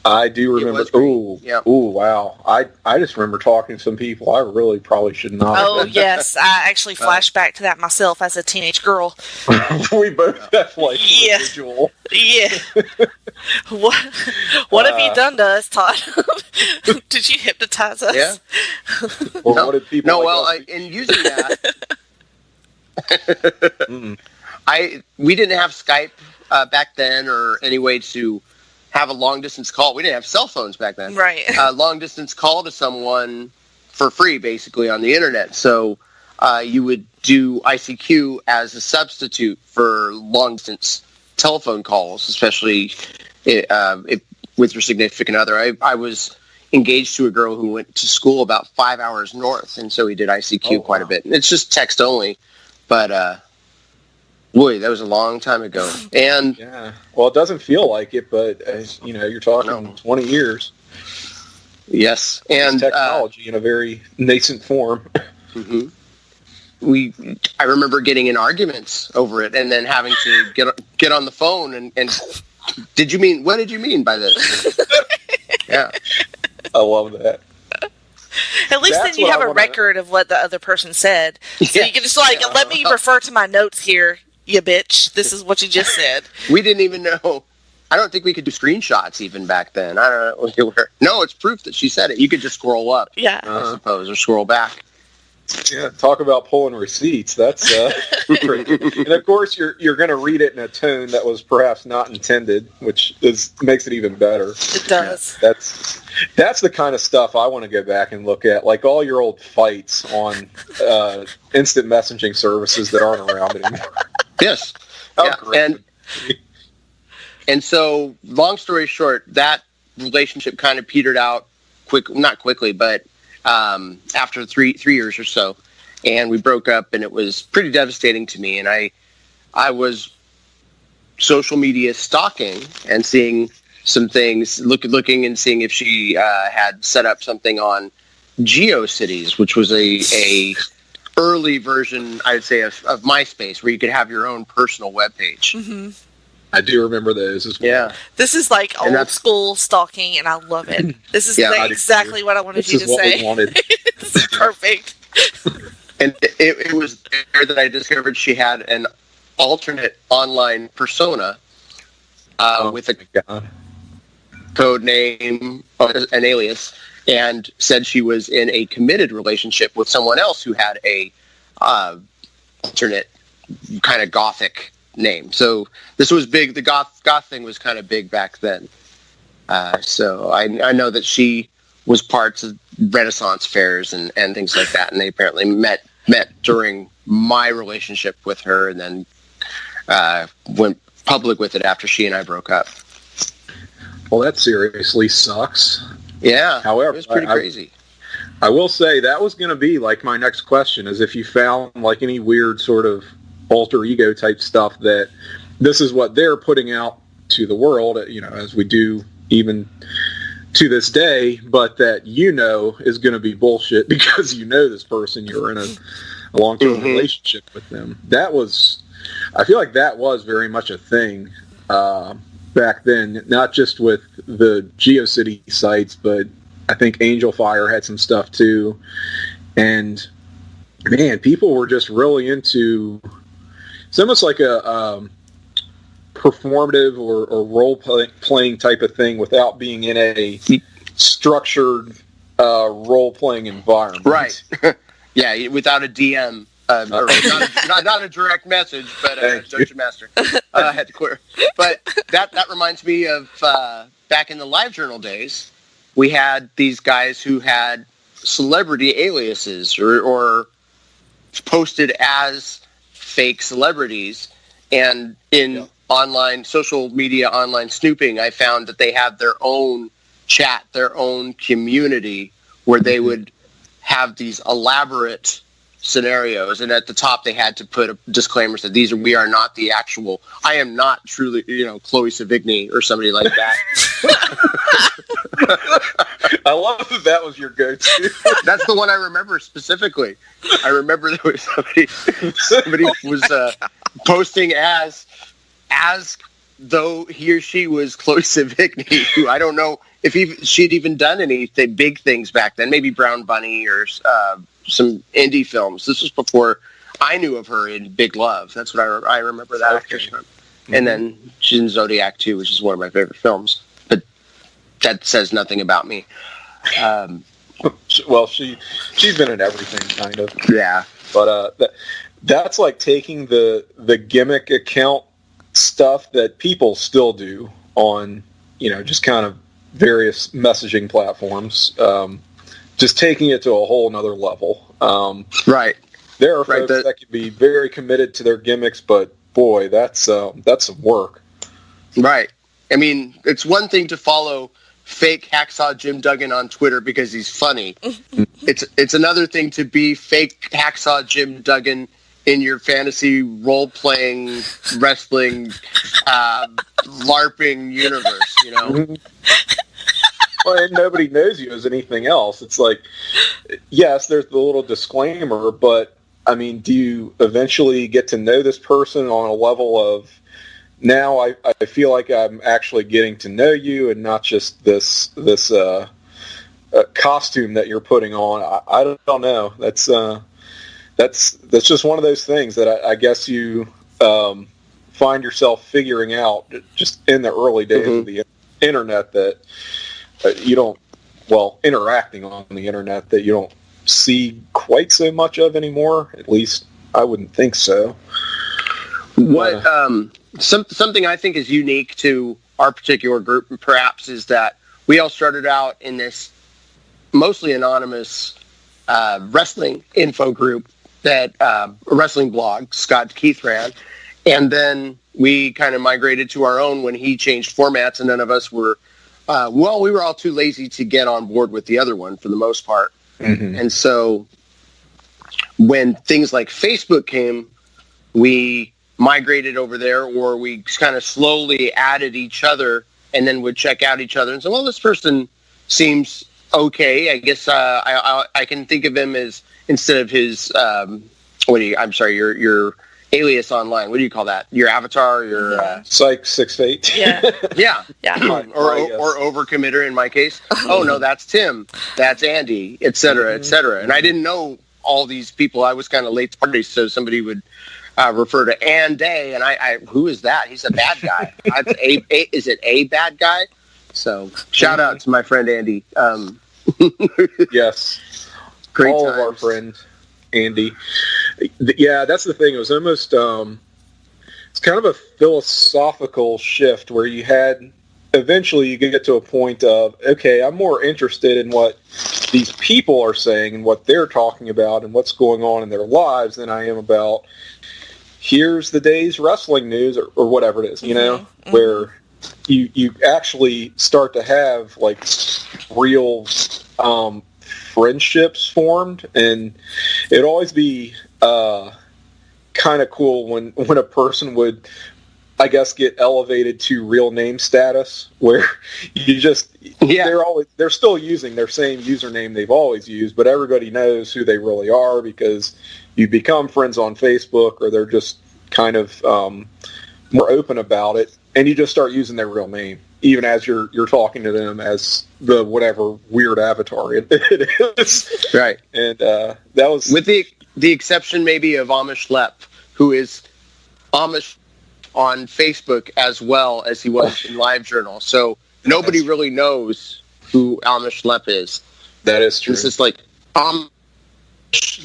I do remember, wow. I just remember talking to some people I really probably should not. Oh, yes. I actually flashed back to that myself as a teenage girl. We both have like individual. Yeah. What have you done to us, Todd? Did you hypnotize us? Yeah. Or what did people in using that, we didn't have Skype back then or any way to have a long-distance call. We didn't have cell phones back then. Right. Long-distance call to someone for free, basically, on the internet. So you would do ICQ as a substitute for long-distance telephone calls, especially if with your significant other. I was engaged to a girl who went to school about 5 hours north, and so we did ICQ quite a bit. And it's just text only, but Boy, that was a long time ago. And yeah, well, it doesn't feel like it, but you're talking 20 years. Yes, and it's technology in a very nascent form. Mm-hmm. I remember getting in arguments over it, and then having to get on the phone and what did you mean by this? Yeah, I love that. At least then you have a record of what the other person said, so you can just let me refer to my notes here, you bitch. This is what you just said. We didn't even know. I don't think we could do screenshots even back then. I don't know. No, it's proof that she said it. You could just scroll up, I suppose, or scroll back. Yeah, talk about pulling receipts. That's and of course you're going to read it in a tone that was perhaps not intended, which makes it even better. It does. That's the kind of stuff I want to go back and look at, like all your old fights on instant messaging services that aren't around anymore. Yes, and so long story short, that relationship kind of petered out not quickly, but. After three years or so, and we broke up, and it was pretty devastating to me. And I was social media stalking and seeing some things, looking and seeing if she had set up something on GeoCities, which was a early version, I'd say, of MySpace, where you could have your own personal webpage. Mm-hmm. I do remember those as well. Yeah. This is like old school stalking, and I love it. This is exactly what I wanted you to say. We wanted. This is perfect. And it was there that I discovered she had an alternate online persona with a code name, an alias, and said she was in a committed relationship with someone else who had a alternate kind of gothic name. So this was big. The goth thing was kind of big back then. So I know that she was parts of Renaissance fairs and things like that, and they apparently met during my relationship with her, and then went public with it after she and I broke up. Well, that seriously sucks. Yeah. However, it was pretty crazy. I will say that was going to be like my next question, is if you found like any weird sort of alter ego type stuff that this is what they're putting out to the world, as we do even to this day, but that is going to be bullshit because this person, you're in a long-term relationship with them. I feel like that was very much a thing back then, not just with the GeoCity sites, but I think Angel Fire had some stuff too. And man, people were just really into. It's almost like a performative or role-playing type of thing without being in a structured role-playing environment. Right. Yeah, without a DM. Or not a direct message, but a Dungeon Master. I had to clear. But that reminds me of back in the LiveJournal days, we had these guys who had celebrity aliases or posted as fake celebrities, and in online social media, online snooping, I found that they have their own chat, their own community, where they would have these elaborate scenarios, and at the top they had to put a disclaimer that we are not the actual. I am not truly, Chloe Savigny or somebody like that. I love that was your go-to. That's the one I remember specifically. I remember there was somebody was posting as though he or she was Chloe Savigny, who I don't know if she'd even done anything big things back then. Maybe Brown Bunny or some indie films. This was before I knew of her in Big Love. That's what I remember that actress from. And then she's in Zodiac 2, which is one of my favorite films. But that says nothing about me. Well, she's been in everything, kind of. Yeah. But that's like taking the gimmick account stuff that people still do on, just kind of various messaging platforms. Just taking it to a whole nother level. Right. There are folks that can be very committed to their gimmicks, but boy, that's some work. Right. I mean, it's one thing to follow fake Hacksaw Jim Duggan on Twitter because he's funny. It's another thing to be fake Hacksaw Jim Duggan in your fantasy role-playing wrestling LARPing universe, you know? Well, and nobody knows you as anything else. It's like, yes, there's the little disclaimer, but I mean, do you eventually get to know this person on a level of, now I feel like I'm actually getting to know you and not just this costume that you're putting on. I don't know. That's just one of those things that I guess you find yourself figuring out just in the early days of the internet, that you don't, well, interacting on the internet, that you don't see quite so much of anymore. At least I wouldn't think so. What something I think is unique to our particular group, perhaps, is that we all started out in this mostly anonymous wrestling info group, that wrestling blog Scott Keith ran, and then we kind of migrated to our own when he changed formats, and none of us were we were all too lazy to get on board with the other one for the most part. And so when things like Facebook came, we migrated over there, or we kind of slowly added each other and then would check out each other and say, well, this person seems okay. I guess I can think of him as, instead of his your alias online, what do you call that? Your avatar, your Psych 68. yeah. or overcommitter in my case. Oh no, that's Tim, that's Andy, etc., etc. And I didn't know all these people. I was kind of late to party, so somebody would refer to Andy, and I who is that? He's a bad guy. Is it a bad guy? So shout out to my friend Andy. Yes, great all times. of our friends. Andy. Yeah, that's the thing. It was almost it's kind of a philosophical shift where you had, eventually you get to a point of, okay, I'm more interested in what these people are saying and what they're talking about and what's going on in their lives than I am about, here's the day's wrestling news, or whatever it is, you know, where you actually start to have like real friendships formed, and it'd always be kind of cool when a person would, I guess, get elevated to real name status, where you just they're still using their same username they've always used, but everybody knows who they really are because you become friends on Facebook, or they're just kind of more open about it, and you just start using their real name, even as you're talking to them as the whatever weird avatar it is. Right. And that was, with the exception maybe of Amish Lep, who is Amish on Facebook as well as he was in LiveJournal. So nobody really knows who Amish Lep is. That is true. This is like Amish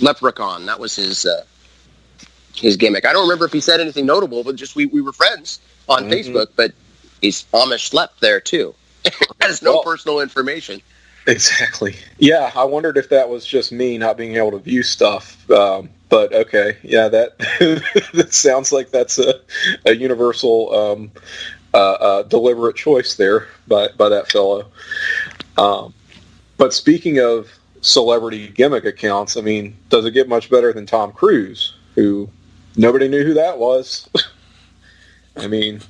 Leprechaun. That was his gimmick. I don't remember if he said anything notable, but just we were friends on Facebook, but he's Amish Lep there too. Has no personal information. Exactly. Yeah, I wondered if that was just me not being able to view stuff. But okay, yeah, that that sounds like that's a universal deliberate choice there by that fellow. But speaking of celebrity gimmick accounts, I mean, does it get much better than Tom Cruise, who nobody knew who that was? I mean,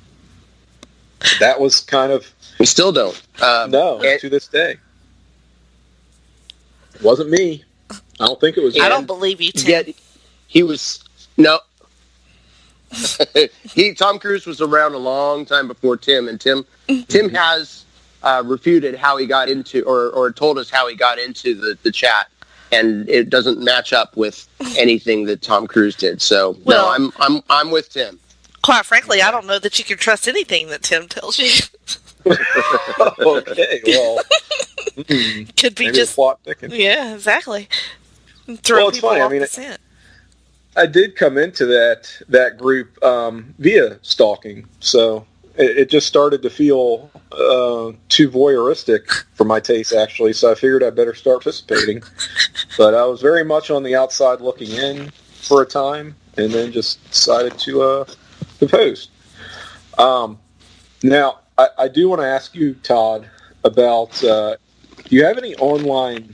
that was kind of... We still don't. No, to this day. It wasn't me. I don't think it was. I don't believe you, Tim. Yet he was... No. Tom Cruise was around a long time before Tim, and Tim has refuted how he got into, or told us how he got into the chat, and it doesn't match up with anything that Tom Cruise did. So no, I'm with Tim. Quite frankly, I don't know that you can trust anything that Tim tells you. Okay, well, could be maybe just plot thickens. Yeah, exactly. Throw it's people funny. off I mean, the scent. I did come into that group via stalking, so it just started to feel too voyeuristic for my taste, actually. So I figured I'd better start participating. But I was very much on the outside looking in for a time, and then just decided to post. Now, I do want to ask you, Todd, about do you have any online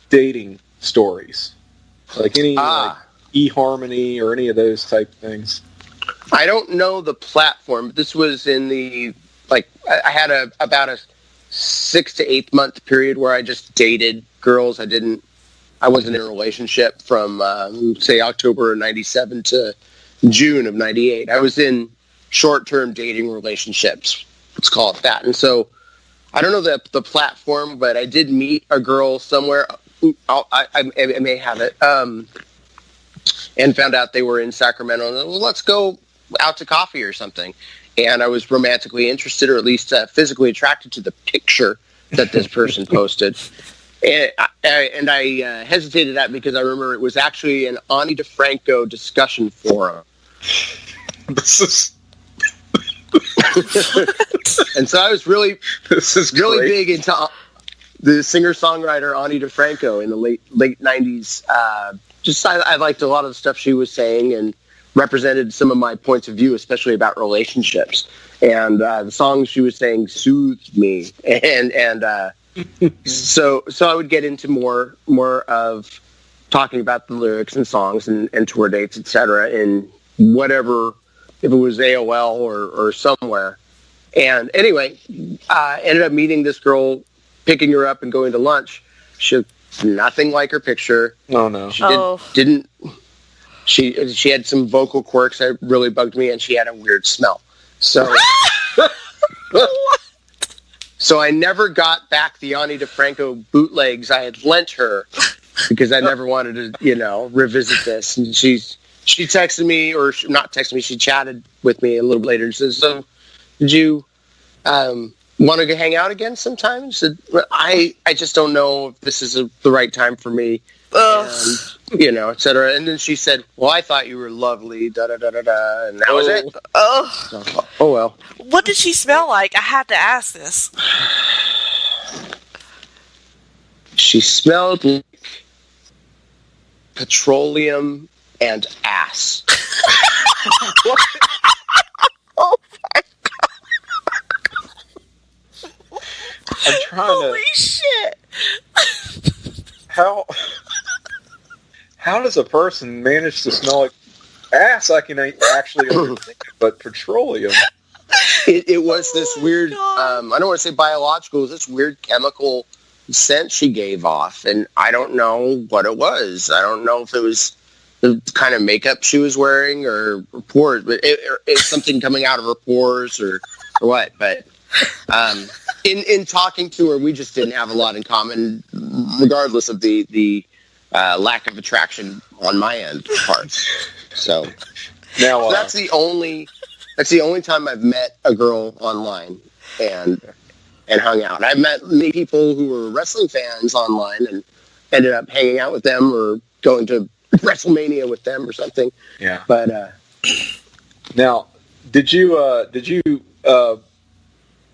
dating stories? Like any eHarmony or any of those type things? I don't know the platform, but this was in the, like, I had about a 6 to 8 month period where I just dated girls. I wasn't in a relationship from, say, October of 97 to June of 98. I was in short-term dating relationships, let's call it that. And so I don't know the platform, but I did meet a girl somewhere. I may have it. And found out they were in Sacramento. And well, let's go out to coffee or something. And I was romantically interested, or at least physically attracted to the picture that this person posted. And I hesitated at because I remember it was actually an Ani DeFranco discussion forum. This is and so I was really big into the singer-songwriter Ani DeFranco in the late 90s. I liked a lot of the stuff she was saying and represented some of my points of view, especially about relationships. And the songs she was saying soothed me. And so I would get into more of talking about the lyrics and songs and tour dates, etc. in whatever, if it was AOL or somewhere. And anyway, ended up meeting this girl, picking her up and going to lunch. She looked nothing like her picture. Oh no. She had some vocal quirks that really bugged me, and she had a weird smell. So so I never got back the Ani DeFranco bootlegs I had lent her because I never wanted to, revisit this. And she texted me, or not texted me, she chatted with me a little later and says, "So, did you want to hang out again sometime?" I said, I just don't know if this is the right time for me, and, et cetera. And then she said, "Well, I thought you were lovely, da-da-da-da-da," and that was it. Oh. Oh, well. What did she smell like? I had to ask this. She smelled like petroleum and ass. Oh, my I'm trying Holy shit. How does a person manage to smell like ass? I can actually understand it, but petroleum. It was this weird, I don't want to say biological, it was this weird chemical scent she gave off, and I don't know what it was. I don't know if it was the kind of makeup she was wearing or pores, but it's something coming out of her pores or what. But in talking to her, we just didn't have a lot in common, regardless of the lack of attraction on my end part. So now that's the only time I've met a girl online and hung out. I've met many people who were wrestling fans online and ended up hanging out with them or going to WrestleMania with them or something. Yeah. But now, did you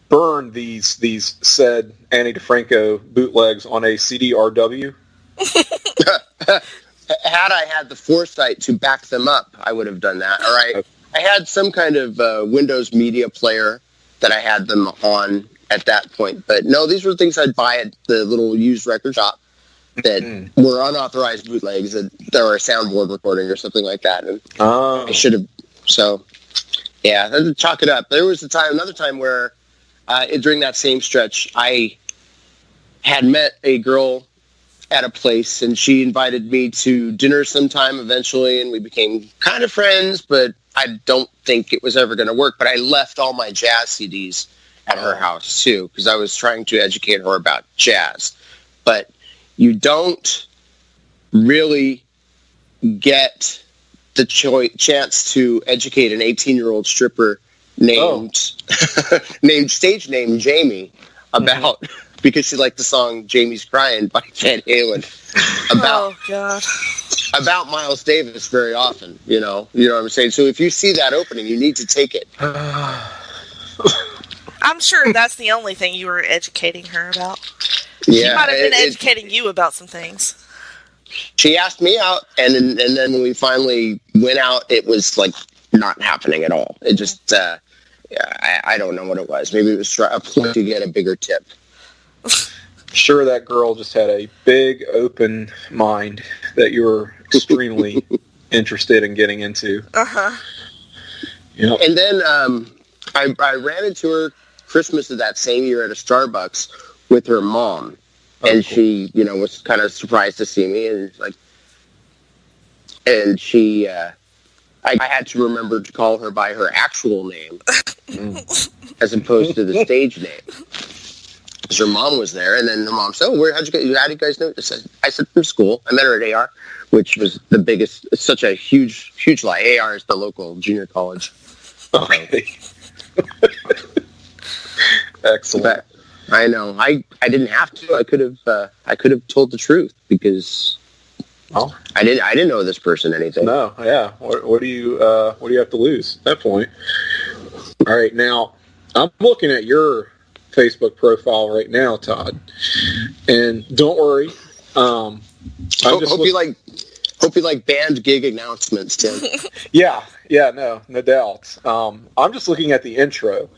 burn these said Ani DeFranco bootlegs on a CDRW? Had I had the foresight to back them up, I would have done that. All right. I had some kind of Windows media player that I had them on at that point. But no, these were things I'd buy at the little used record shop that were unauthorized bootlegs that were a soundboard recording or something like that. And I should have. So, yeah, chalk it up. There was another time where during that same stretch, I had met a girl at a place, and she invited me to dinner sometime eventually, and we became kind of friends, but I don't think it was ever going to work. But I left all my jazz CDs at her house, too, because I was trying to educate her about jazz. But you don't really get the chance to educate an 18-year-old stripper named stage name Jamie about because she liked the song "Jamie's Crying" by Van Halen about Miles Davis very often. You know what I'm saying. So if you see that opening, you need to take it. I'm sure that's the only thing you were educating her about. Yeah, she might have been educating you about some things. She asked me out, and then when we finally went out, it was like not happening at all. It just, I don't know what it was. Maybe it was a point to get a bigger tip. Sure, that girl just had a big open mind that you were extremely interested in getting into. Yep. And then I ran into her Christmas of that same year at a Starbucks with her mom. And she, was kind of surprised to see me, and she, I had to remember to call her by her actual name, as opposed to the stage name. Because her mom was there, and then the mom said, how do you guys know this? I said, from school. I met her at AR, which was the biggest, such a huge, huge lie. AR is the local junior college. Okay. Excellent. But I know. I didn't have to. I could have told the truth because I didn't know this person anything. No, yeah. What do you have to lose at that point? All right, now I'm looking at your Facebook profile right now, Todd, and don't worry. Hope you like band gig announcements, Tim. Yeah, no doubt. I'm just looking at the intro,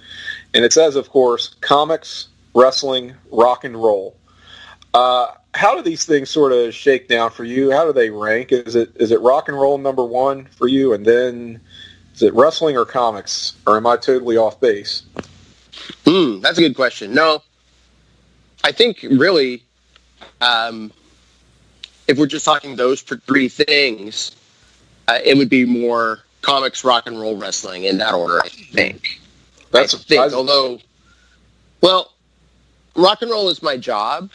and it says, of course, comics, wrestling, rock and roll. How do these things sort of shake down for you? How do they rank? Is it rock and roll number one for you, and then is it wrestling or comics, or am I totally off base? That's a good question. No, I think really, if we're just talking those three things, it would be more comics, rock and roll, wrestling in that order, I think. Although, well, rock and roll is my job,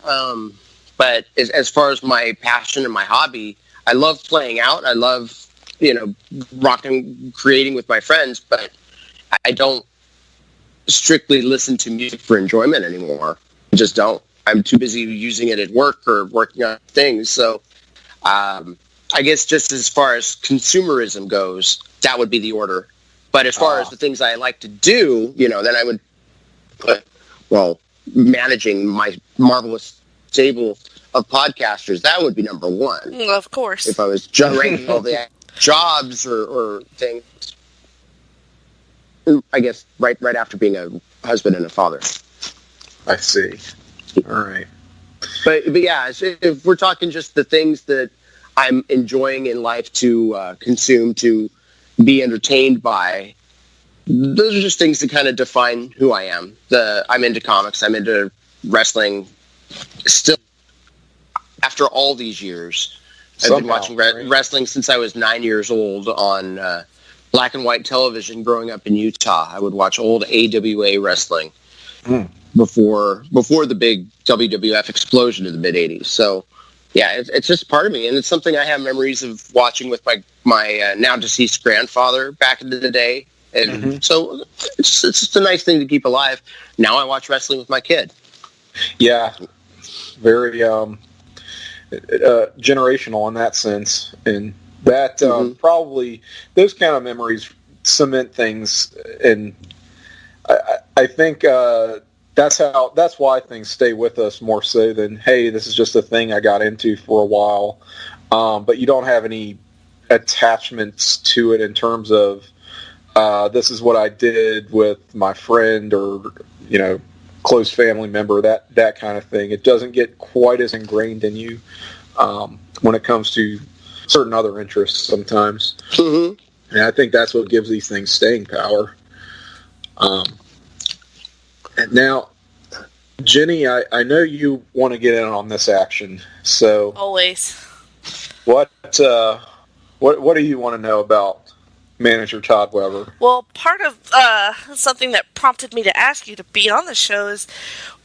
but as far as my passion and my hobby, I love playing out. I love, rocking, creating with my friends, but I don't strictly listen to music for enjoyment anymore. I just don't. I'm too busy using it at work or working on things. So I guess just as far as consumerism goes, that would be the order. But as far as the things I like to do, then I would put, managing my marvelous stable of podcasters, that would be number one. Of course. If I was generating all the jobs or things. I guess right after being a husband and a father. I see. All right. But yeah, if we're talking just the things that I'm enjoying in life to consume, to be entertained by, those are just things that kind of define who I am. I'm into comics. I'm into wrestling. Still, after all these years, I've been watching wrestling since I was 9 years old on black and white television growing up in Utah. I would watch old AWA wrestling before the big WWF explosion in the mid-'80s. So, yeah, it's just part of me, and it's something I have memories of watching with my now deceased grandfather back in the day. And so it's just a nice thing to keep alive. Now I watch wrestling with my kid. Yeah, very generational in that sense, and that probably those kind of memories cement things, and I think that's why things stay with us more so than, hey, this is just a thing I got into for a while, but you don't have any attachments to it in terms of this is what I did with my friend or close family member, that kind of thing. It doesn't get quite as ingrained in you when it comes to certain other interests sometimes. And I think that's what gives these things staying power. And now, Jenny, I know you want to get in on this action. So always. What do you want to know about manager Todd Weber? Well, part of something that prompted me to ask you to be on the show is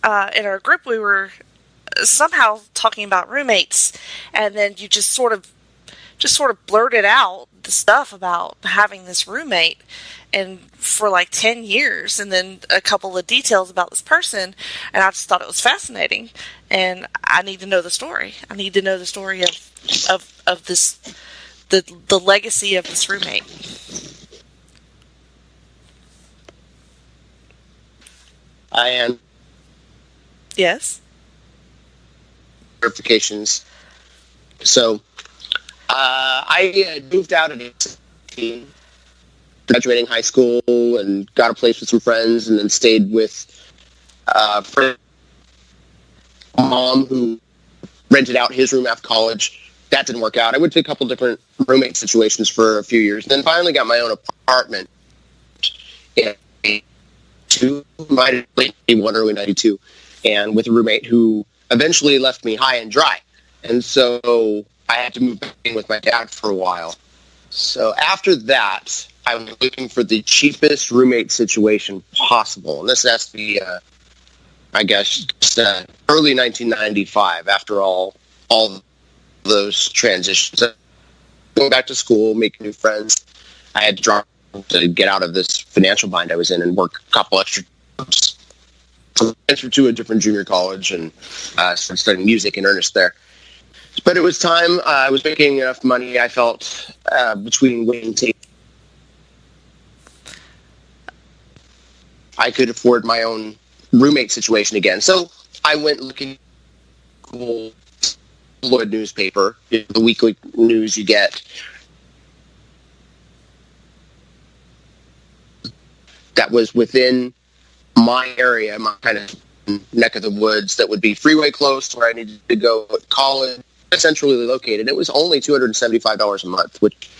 in our group we were somehow talking about roommates, and then you just sort of blurted out the stuff about having this roommate and for like 10 years, and then a couple of details about this person, and I just thought it was fascinating, and I need to know the story. I need to know the story of this, the legacy of this roommate. I am. Yes. Verifications. So, I moved out at 18, graduating high school, and got a place with some friends, and then stayed with a mom who rented out his room after college, that didn't work out. I went to a couple different roommate situations for a few years, then finally got my own apartment in late 91, early 92, and with a roommate who eventually left me high and dry. And so I had to move back in with my dad for a while. So after that, I was looking for the cheapest roommate situation possible. And this has to be, I guess, early 1995, after all those transitions. Going back to school, making new friends. I had to drop to get out of this financial bind I was in and work a couple extra jobs. So I transferred to a different junior college and started studying music in earnest there. But it was time. I was making enough money, I felt, between waiting tape. I could afford my own roommate situation again. So I went looking for the Lloyd newspaper, the weekly news you get. That was within my area, my kind of neck of the woods, that would be freeway close to where I needed to go to college, centrally located. It was only $275 a month, which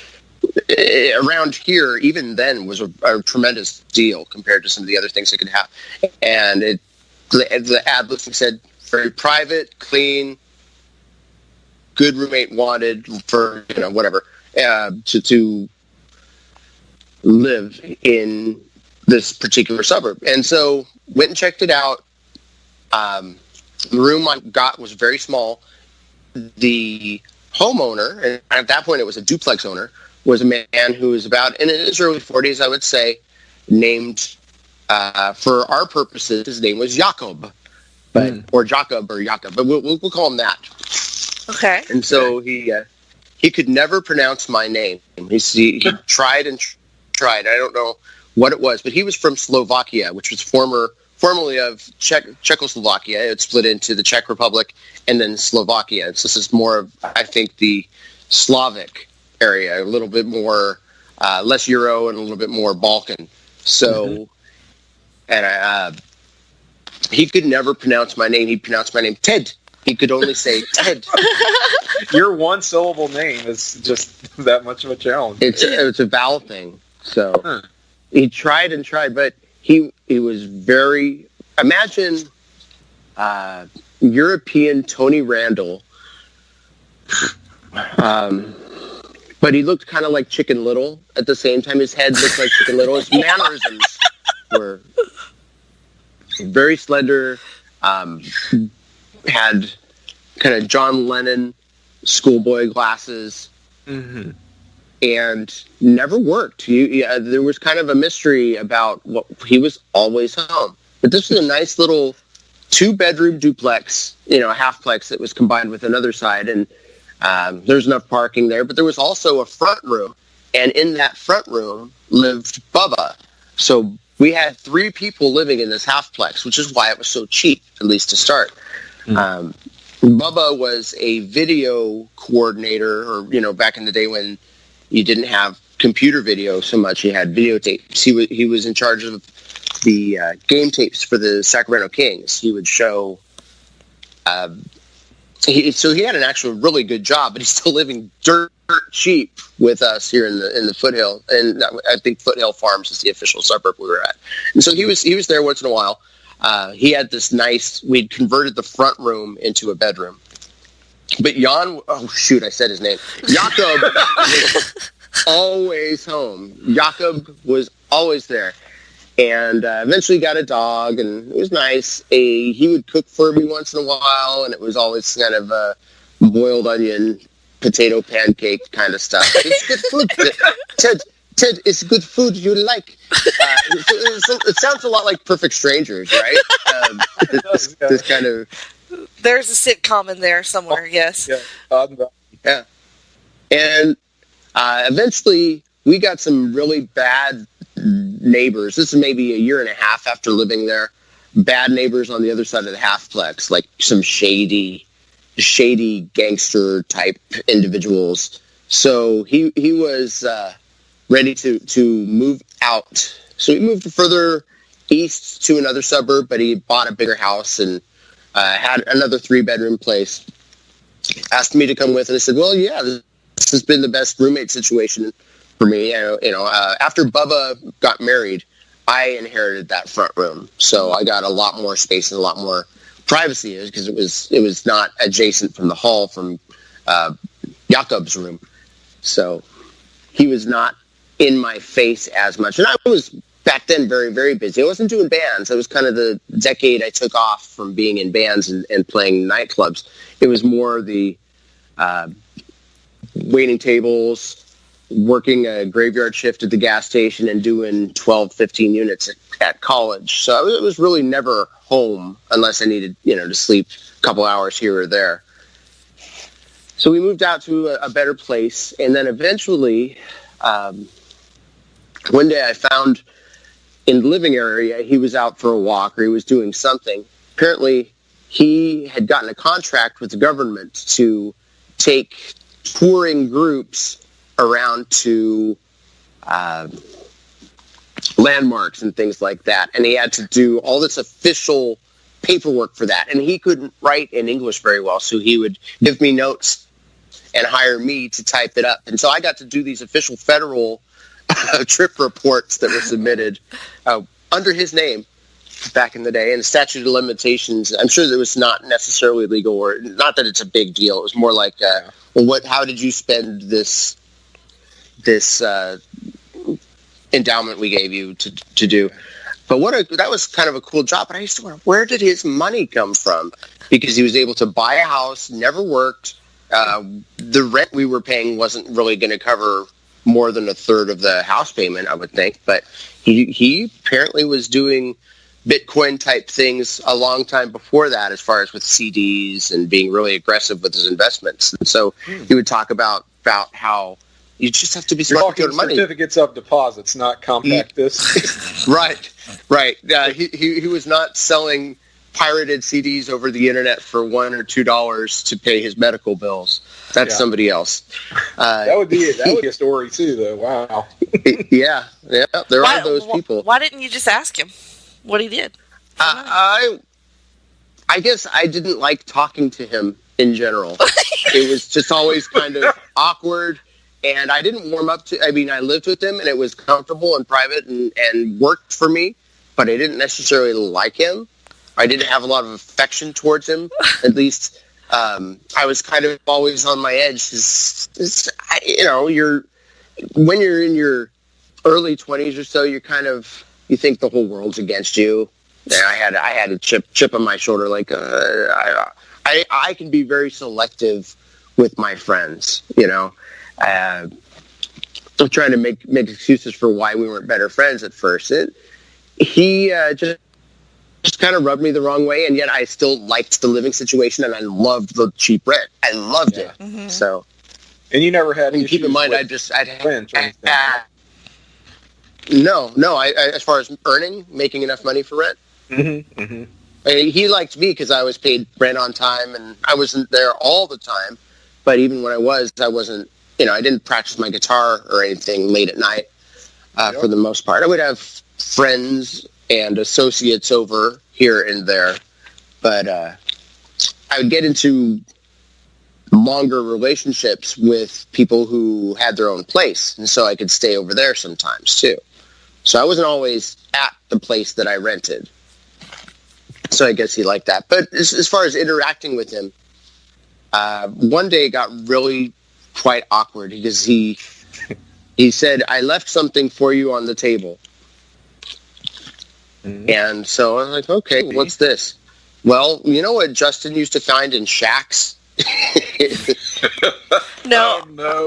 around here, even then, was a tremendous deal compared to some of the other things I could have. And the ad listing said, very private, clean, good roommate wanted for, whatever, to live in this particular suburb. And so went and checked it out. The room I got was very small. The homeowner, and at that point it was a duplex owner, was a man who was about in his early 40s, I would say, named, for our purposes, his name was Jakob, or Jakob, but we'll call him that. Okay. And so he could never pronounce my name. He tried and tried. I don't know what it was, but he was from Slovakia, which was formerly of Czechoslovakia. It split into the Czech Republic and then Slovakia. So this is more of, I think, the Slavic area, a little bit more, less Euro and a little bit more Balkan. So, and he could never pronounce my name. He pronounced my name Ted. He could only say Ted. Your one-syllable name is just that much of a challenge. It's a vowel thing. So he tried and tried, but he was very, imagine European Tony Randall, but he looked kind of like Chicken Little at the same time. His head looked like Chicken Little. His mannerisms were very slender, had kind of John Lennon schoolboy glasses, and never worked. There was kind of a mystery about what he was always home. But this was a nice little 2-bedroom duplex, a halfplex that was combined with another side, and there's enough parking there. But there was also a front room, and in that front room lived Bubba. So we had 3 people living in this halfplex, which is why it was so cheap, at least to start. Bubba was a video coordinator, or back in the day when you didn't have computer video so much, you had videotapes. He was in charge of the game tapes for the Sacramento Kings. He would show. So he had an actual really good job, but he's still living dirt cheap with us here in the Foothill, and I think Foothill Farms is the official suburb we were at. And so he was there once in a while. He had this nice. We'd converted the front room into a bedroom. But Jan, oh shoot, I said his name. Jakob was always home. Jakob was always there. And eventually got a dog, and it was nice. He would cook for me once in a while, and it was always kind of a boiled onion, potato pancake kind of stuff. It's good food. Ted, it's good food you like. It sounds a lot like Perfect Strangers, right? This kind of... There's a sitcom in there somewhere, yes. Yeah. And eventually, we got some really bad neighbors. This is maybe a year and a half after living there. Bad neighbors on the other side of the halfplex, like some shady gangster type individuals. So he was ready to move out. So he moved further east to another suburb, but he bought a bigger house and had another 3-bedroom place. asked me to come with, and I said, well, yeah, this has been the best roommate situation for me. After Bubba got married, I inherited that front room, so I got a lot more space and a lot more privacy because it was not adjacent from the hall from Jakob's room, so he was not in my face as much. And I was back then very, very busy. I wasn't doing bands. It was kind of the decade I took off from being in bands and playing nightclubs. It was more the waiting tables, working a graveyard shift at the gas station, and doing 12, 15 units at college. So it was really never home unless I needed, to sleep a couple hours here or there. So we moved out to a better place. And then eventually, one day I found in the living area, he was out for a walk or he was doing something. Apparently, he had gotten a contract with the government to take touring groups around to landmarks and things like that. And he had to do all this official paperwork for that. And he couldn't write in English very well, so he would give me notes and hire me to type it up. And so I got to do these official federal trip reports that were submitted under his name back in the day. And the statute of limitations, I'm sure that it was not necessarily legal, or not that it's a big deal. It was more like, how did you spend this endowment we gave you to do? But that was kind of a cool job. But I used to wonder, where did his money come from? Because he was able to buy a house, never worked. The rent we were paying wasn't really going to cover more than a third of the house payment, I would think. But he apparently was doing Bitcoin type things a long time before that, as far as with CDs and being really aggressive with his investments. And so he would talk about how you just have to be smart with money. Certificates of deposits, not compact discs. Right. He was not selling pirated CDs over the internet for $1 or $2 to pay his medical bills. That's somebody else. That would be a story too, though. Wow. Yeah. There are those people. Why didn't you just ask him what he did? I guess I didn't like talking to him in general. It was just always kind of awkward, and I didn't warm up to. I mean, I lived with him, and it was comfortable and private and worked for me, but I didn't necessarily like him. I didn't have a lot of affection towards him. At least I was kind of always on my edge. When you're in your early 20s or so, you think the whole world's against you. And I had a chip on my shoulder. Like I can be very selective with my friends. I'm trying to make excuses for why we weren't better friends at first. He just kind of rubbed me the wrong way, and yet I still liked the living situation, and I loved the cheap rent. I loved it. Mm-hmm. So, and you never had. And keep in mind, I as far as making enough money for rent. Mm-hmm. Mm-hmm. I mean, he liked me because I was paid rent on time, and I wasn't there all the time. But even when I wasn't. I didn't practice my guitar or anything late at night for the most part. I would have friends and associates over here and there, but I would get into longer relationships with people who had their own place, and so I could stay over there sometimes too. So I wasn't always at the place that I rented. So I guess he liked that. But as far as interacting with him, one day it got really quite awkward because he said, "I left something for you on the table." Mm-hmm. And so I was like, "Okay, what's this?" Well, you know what Justin used to find in shacks? No.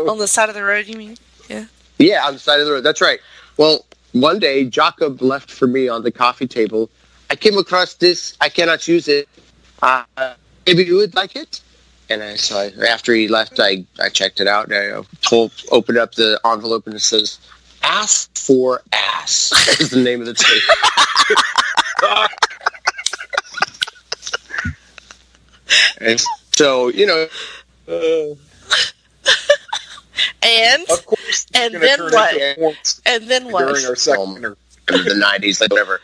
On the side of the road, you mean? Yeah. Yeah, on the side of the road. That's right. Well, one day, Jakob left for me on the coffee table. I came across this. I cannot use it. Maybe you would like it? And after he left, I checked it out. And I opened up the envelope, and it says, "Ass for Ass" is the name of the tape. And so, and of course, and then what? And then what? During our second in the 90s, like whatever.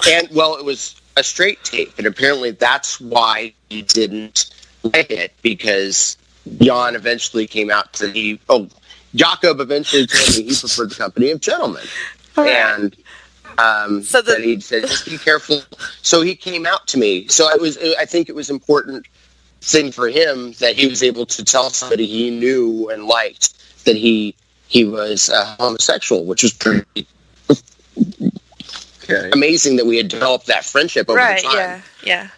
And well, it was a straight tape, and apparently that's why he didn't like it because Jan eventually came out to Jakob eventually told me he preferred the company of gentlemen. And that he said, just be careful. So he came out to me. So I think it was important thing for him that he was able to tell somebody he knew and liked that he was homosexual, which was pretty amazing that we had developed that friendship over the time. Yeah.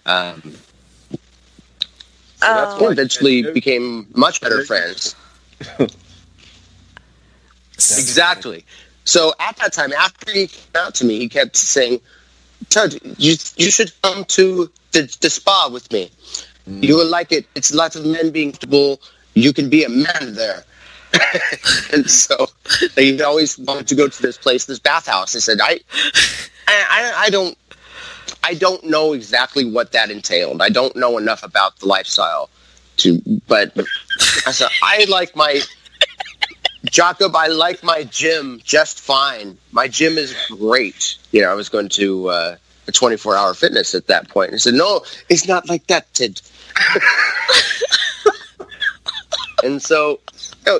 So we eventually became much better friends. Exactly. So at that time, after he came out to me, he kept saying, "Tud, you should come to the spa with me. You will like it. It's lots of men being comfortable. You can be a man there." And so he always wanted to go to this place, this bathhouse. I said, I don't know exactly what that entailed. I don't know enough about the lifestyle but I said, Jakob, I like my gym just fine. My gym is great. I was going to a 24-hour fitness at that point. And I said, no, it's not like that, Tid. And so,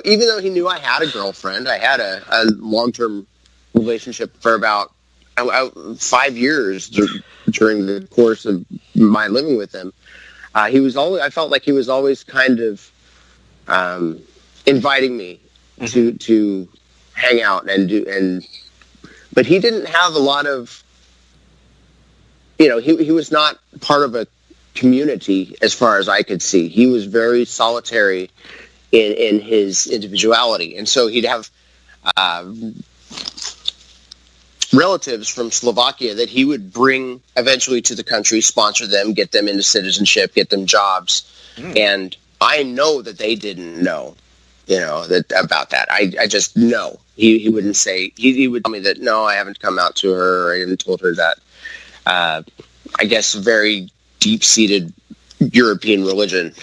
even though he knew I had a girlfriend, I had a long-term relationship for about 5 years during the course of my living with him. I felt like he was always kind of inviting me to hang out but he didn't have a lot of, he was not part of a community as far as I could see. He was very solitary in his individuality. And so he'd have relatives from Slovakia that he would bring eventually to the country, sponsor them, get them into citizenship, get them jobs. And I know that they didn't know, about that. I just know. He wouldn't say, he would tell me that, no, I haven't come out to her, or I haven't told her that. I guess very deep-seated European religion.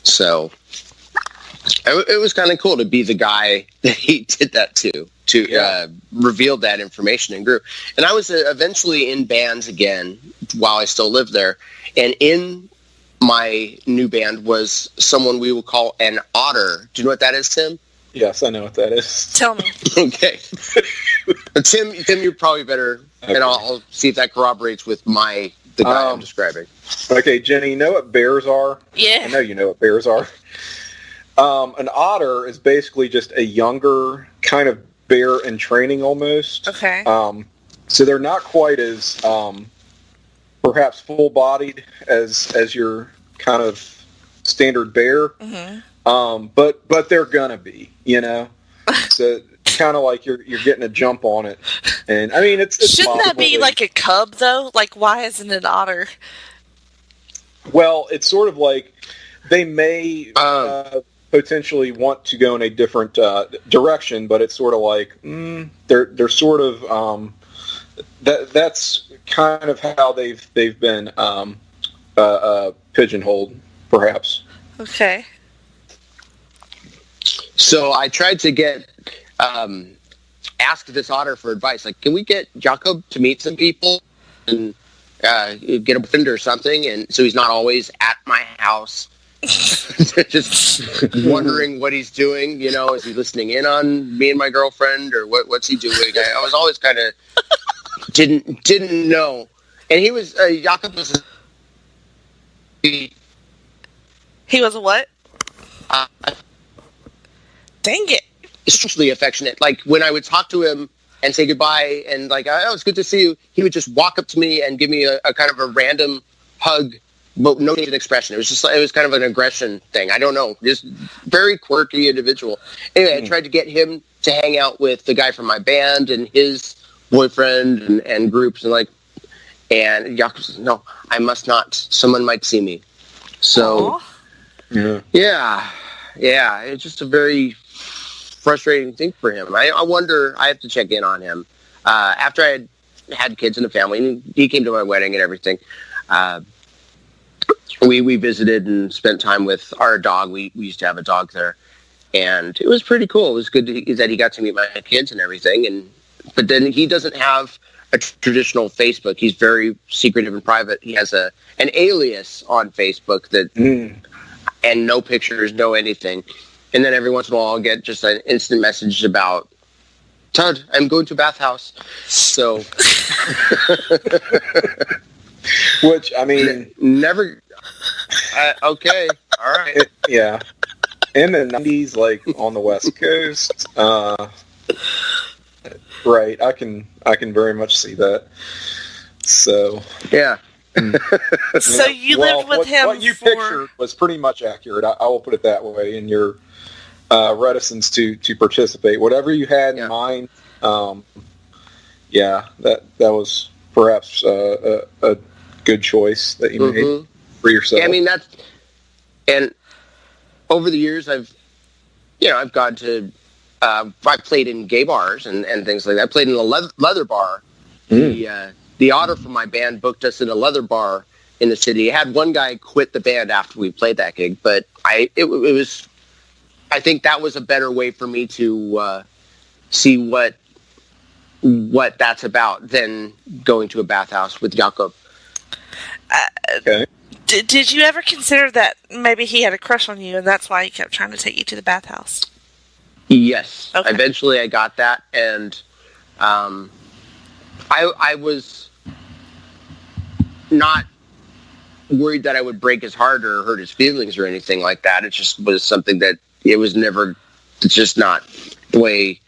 So it was kind of cool to be the guy that he did that to reveal that information and grew. And I was eventually in bands again while I still lived there. And in my new band was someone we would call an otter. Do you know what that is, Tim? Yes, I know what that is. Tell me. Okay. Tim, you're probably better, okay. And I'll see if that corroborates with the guy I'm describing. Okay, Jenny, you know what bears are? Yeah. I know you know what bears are. An otter is basically just a younger kind of bear in training almost. Okay. So they're not quite as perhaps full-bodied as your kind of standard bear. Mm-hmm. But they're gonna be, So kind of like you're getting a jump on it, and I mean it's shouldn't that be like a cub though? Like why isn't it an otter? Well, it's sort of like they may potentially want to go in a different direction, but it's sort of like they're sort of that's kind of how they've been pigeonholed, perhaps. Okay. So I tried to ask this otter for advice. Like, can we get Jakob to meet some people and get a friend or something? And so he's not always at my house, just wondering what he's doing. Is he listening in on me and my girlfriend, or what's he doing? I was always kind of didn't know. And he was Jakob was. He was a what? Dang it. Extremely affectionate. Like, when I would talk to him and say goodbye and like, oh, it's good to see you, he would just walk up to me and give me a kind of a random hug, but no needed expression. It was kind of an aggression thing. I don't know. Just very quirky individual. Anyway, I tried to get him to hang out with the guy from my band and his boyfriend and groups and Jakob says, no, I must not. Someone might see me. So, yeah, it's just a very frustrating thing for him. I wonder, I have to check in on him. After I had kids and a family, and he came to my wedding and everything, we visited and spent time with our dog. We used to have a dog there, and it was pretty cool. It was good that he got to meet my kids and everything. But then he doesn't have a traditional Facebook. He's very secretive and private. He has an alias on Facebook that and no pictures, no anything. And then every once in a while I'll get just an instant message about, Todd, I'm going to bathhouse. So, which, I mean, never, okay, all right. Yeah. In the 90s, like on the West Coast, right, I can very much see that. So, yeah. So you lived with him. What you pictured was pretty much accurate. I will put it that way. In your reticence to participate, whatever you had in mind, that was perhaps a good choice that you made for yourself. Yeah, I mean and over the years I've gone to I played in gay bars and things like that. I played in a leather bar. The Otter from my band booked us in a leather bar in the city. I had one guy quit the band after we played that gig, but I think that was a better way for me to see what that's about than going to a bathhouse with Jakob. Okay. Did you ever consider that maybe he had a crush on you and that's why he kept trying to take you to the bathhouse? Yes. Okay. Eventually I got that, and I was not worried that I would break his heart or hurt his feelings or anything like that. It just was something that it's just not the way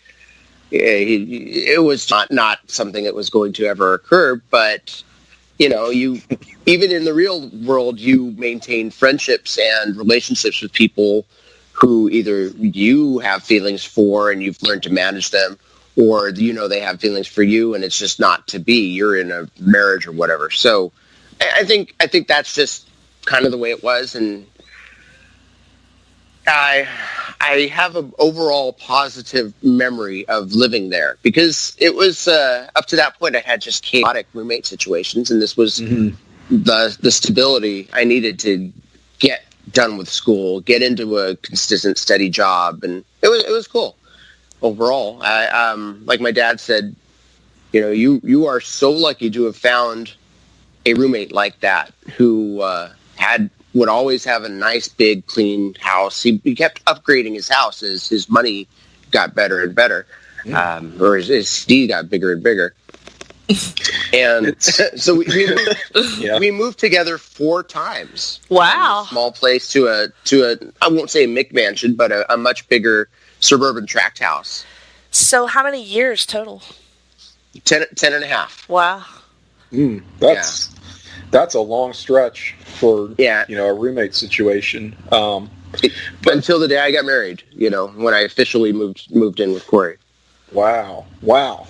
it was not something that was going to ever occur. But, you, even in the real world, you maintain friendships and relationships with people who either you have feelings for and you've learned to manage them, or, they have feelings for you and it's just not to be. You're in a marriage or whatever. So I think that's just kind of the way it was. And I have an overall positive memory of living there because it was up to that point I had just chaotic roommate situations, and this was the stability I needed to get done with school, get into a consistent, steady job, and it was cool overall. Like my dad said, you are so lucky to have found a roommate like that who would always have a nice, big, clean house. He kept upgrading his house as his money got better and better, or his CD got bigger and bigger. And so we moved together 4 times. Wow! From a small place to a I won't say a McMansion, but a much bigger suburban tract house. So how many years total? 10 and a half. Wow. That's a long stretch for a roommate situation. But until the day I got married, when I officially moved in with Corey. Wow. Well,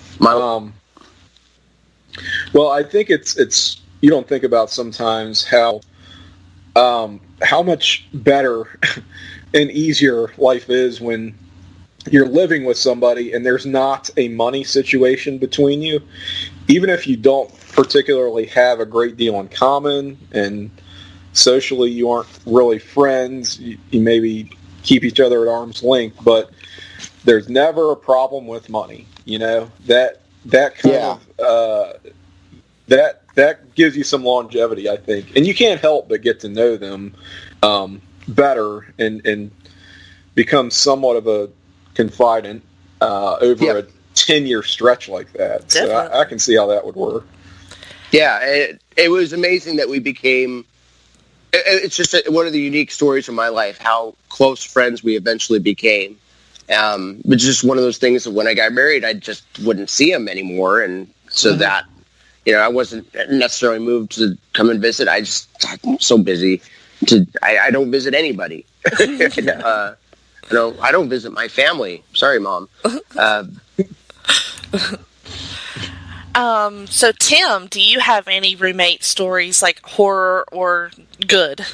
I think it's you don't think about sometimes how much better and easier life is when you're living with somebody and there's not a money situation between you. Even if you don't particularly have a great deal in common and socially you aren't really friends, you maybe keep each other at arm's length, but there's never a problem with money. That kind of that gives you some longevity, I think, and you can't help but get to know them better and become somewhat of a confidant over a 10-year stretch like that. Definitely. So I can see how that would work. Yeah, it was amazing that we became. It's just one of the unique stories of my life, how close friends we eventually became. But just one of those things that when I got married, I just wouldn't see him anymore, and so that I wasn't necessarily moved to come and visit. I'm so busy. I don't visit anybody. I don't visit my family. Sorry, Mom. So Tim, do you have any roommate stories, like horror or good?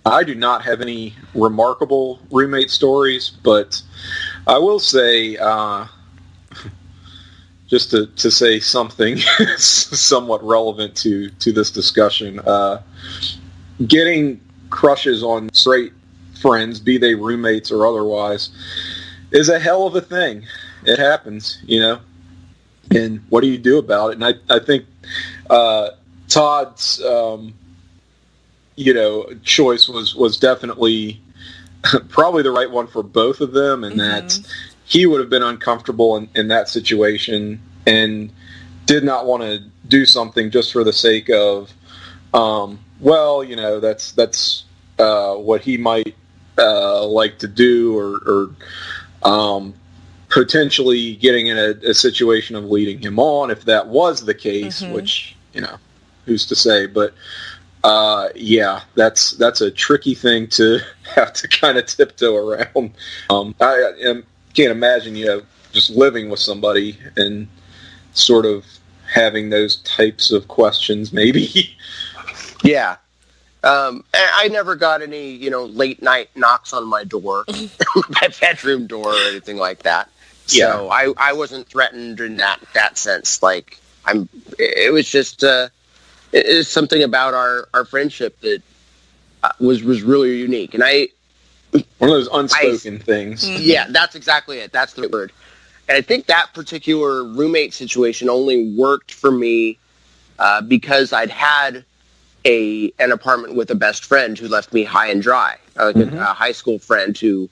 I do not have any remarkable roommate stories, but I will say, just to say something somewhat relevant to this discussion, getting crushes on straight friends, be they roommates or otherwise, is a hell of a thing. It happens, and what do you do about it? And I think Todd's choice was definitely probably the right one for both of them, and that he would have been uncomfortable in that situation and did not want to do something just for the sake of, that's what he might like to do, or potentially getting in a situation of leading him on if that was the case, which, who's to say, but that's a tricky thing to have to kind of tiptoe around. I can't imagine, just living with somebody and sort of having those types of questions, maybe. Yeah. I never got any, late night knocks on my door, my bedroom door or anything like that. Yeah. So I wasn't threatened in that sense. Like, it was just, it's something about our friendship that was really unique. And one of those unspoken things. Yeah, that's exactly it. That's the word. And I think that particular roommate situation only worked for me because I'd had an apartment with a best friend who left me high and dry, like a high school friend who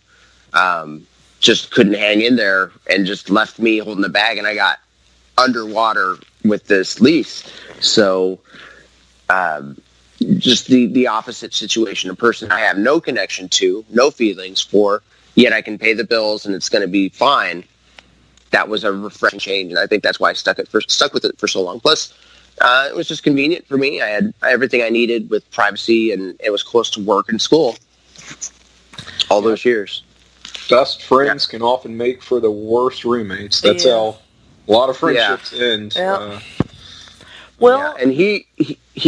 just couldn't hang in there and just left me holding the bag, and I got underwater with this lease. So just the opposite situation, a person I have no connection to, no feelings for, yet I can pay the bills and it's going to be fine. That was a refreshing change, and I think that's why I stuck with it for so long. Plus, it was just convenient for me. I had everything I needed with privacy, and it was close to work and school all those years. Best friends can often make for the worst roommates. That's how a lot of friendships end. And he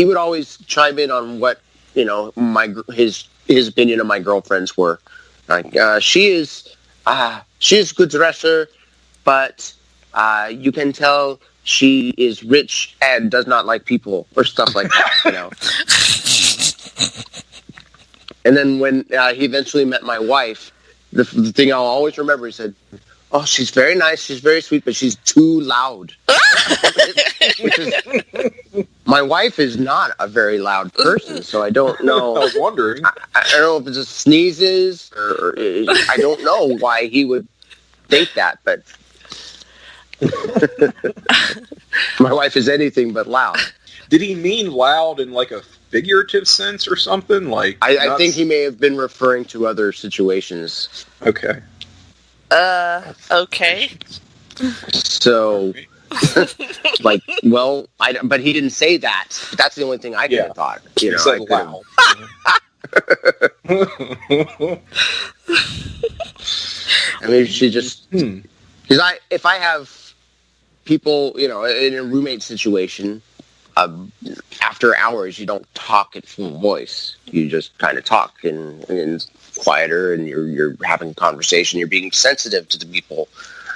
would always chime in on what his opinion of my girlfriends were. Like, she is a good dresser, but you can tell she is rich and does not like people, or stuff like that, And then when he eventually met my wife, the thing I'll always remember, he said, "Oh, she's very nice, she's very sweet, but she's too loud." My wife is not a very loud person, so I don't know. I was wondering. I don't know if it's just sneezes, or I don't know why he would think that, but my wife is anything but loud. Did he mean loud in like a figurative sense or something? Like, I think he may have been referring to other situations. Okay. Okay. So, but he didn't say that. That's the only thing I could have thought. He said loud. I mean, she just... Because if I have people, in a roommate situation, after hours, you don't talk at full voice. You just kind of talk and quieter, and you're having a conversation. You're being sensitive to the people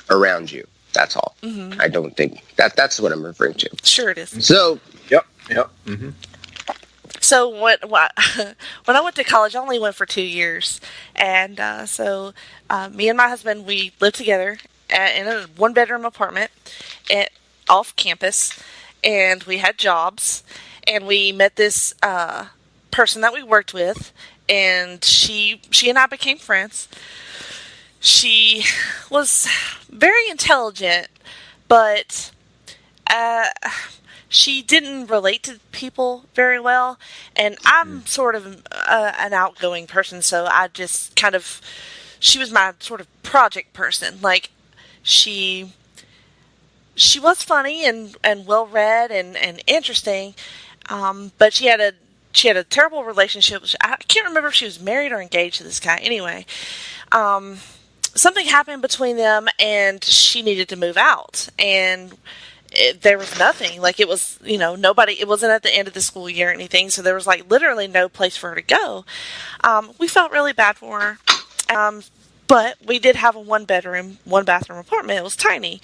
around you. That's all. I don't think that's what I'm referring to. Sure it is. So, yep. Mm-hmm. So when I went to college, I only went for 2 years, and so me and my husband, we lived together in a one-bedroom apartment off campus, and we had jobs, and we met this person that we worked with, and she and I became friends. She was very intelligent, but she didn't relate to people very well, and I'm sort of an outgoing person, so I just she was my sort of project person. Like, she was funny and well-read and interesting, but she had a terrible relationship. I can't remember if she was married or engaged to this guy. Anyway, something happened between them, and she needed to move out, and there was nothing. Like, it was, nobody, it wasn't at the end of the school year or anything, so there was, like, literally no place for her to go. We felt really bad for her, but we did have a one-bedroom, one-bathroom apartment. It was tiny,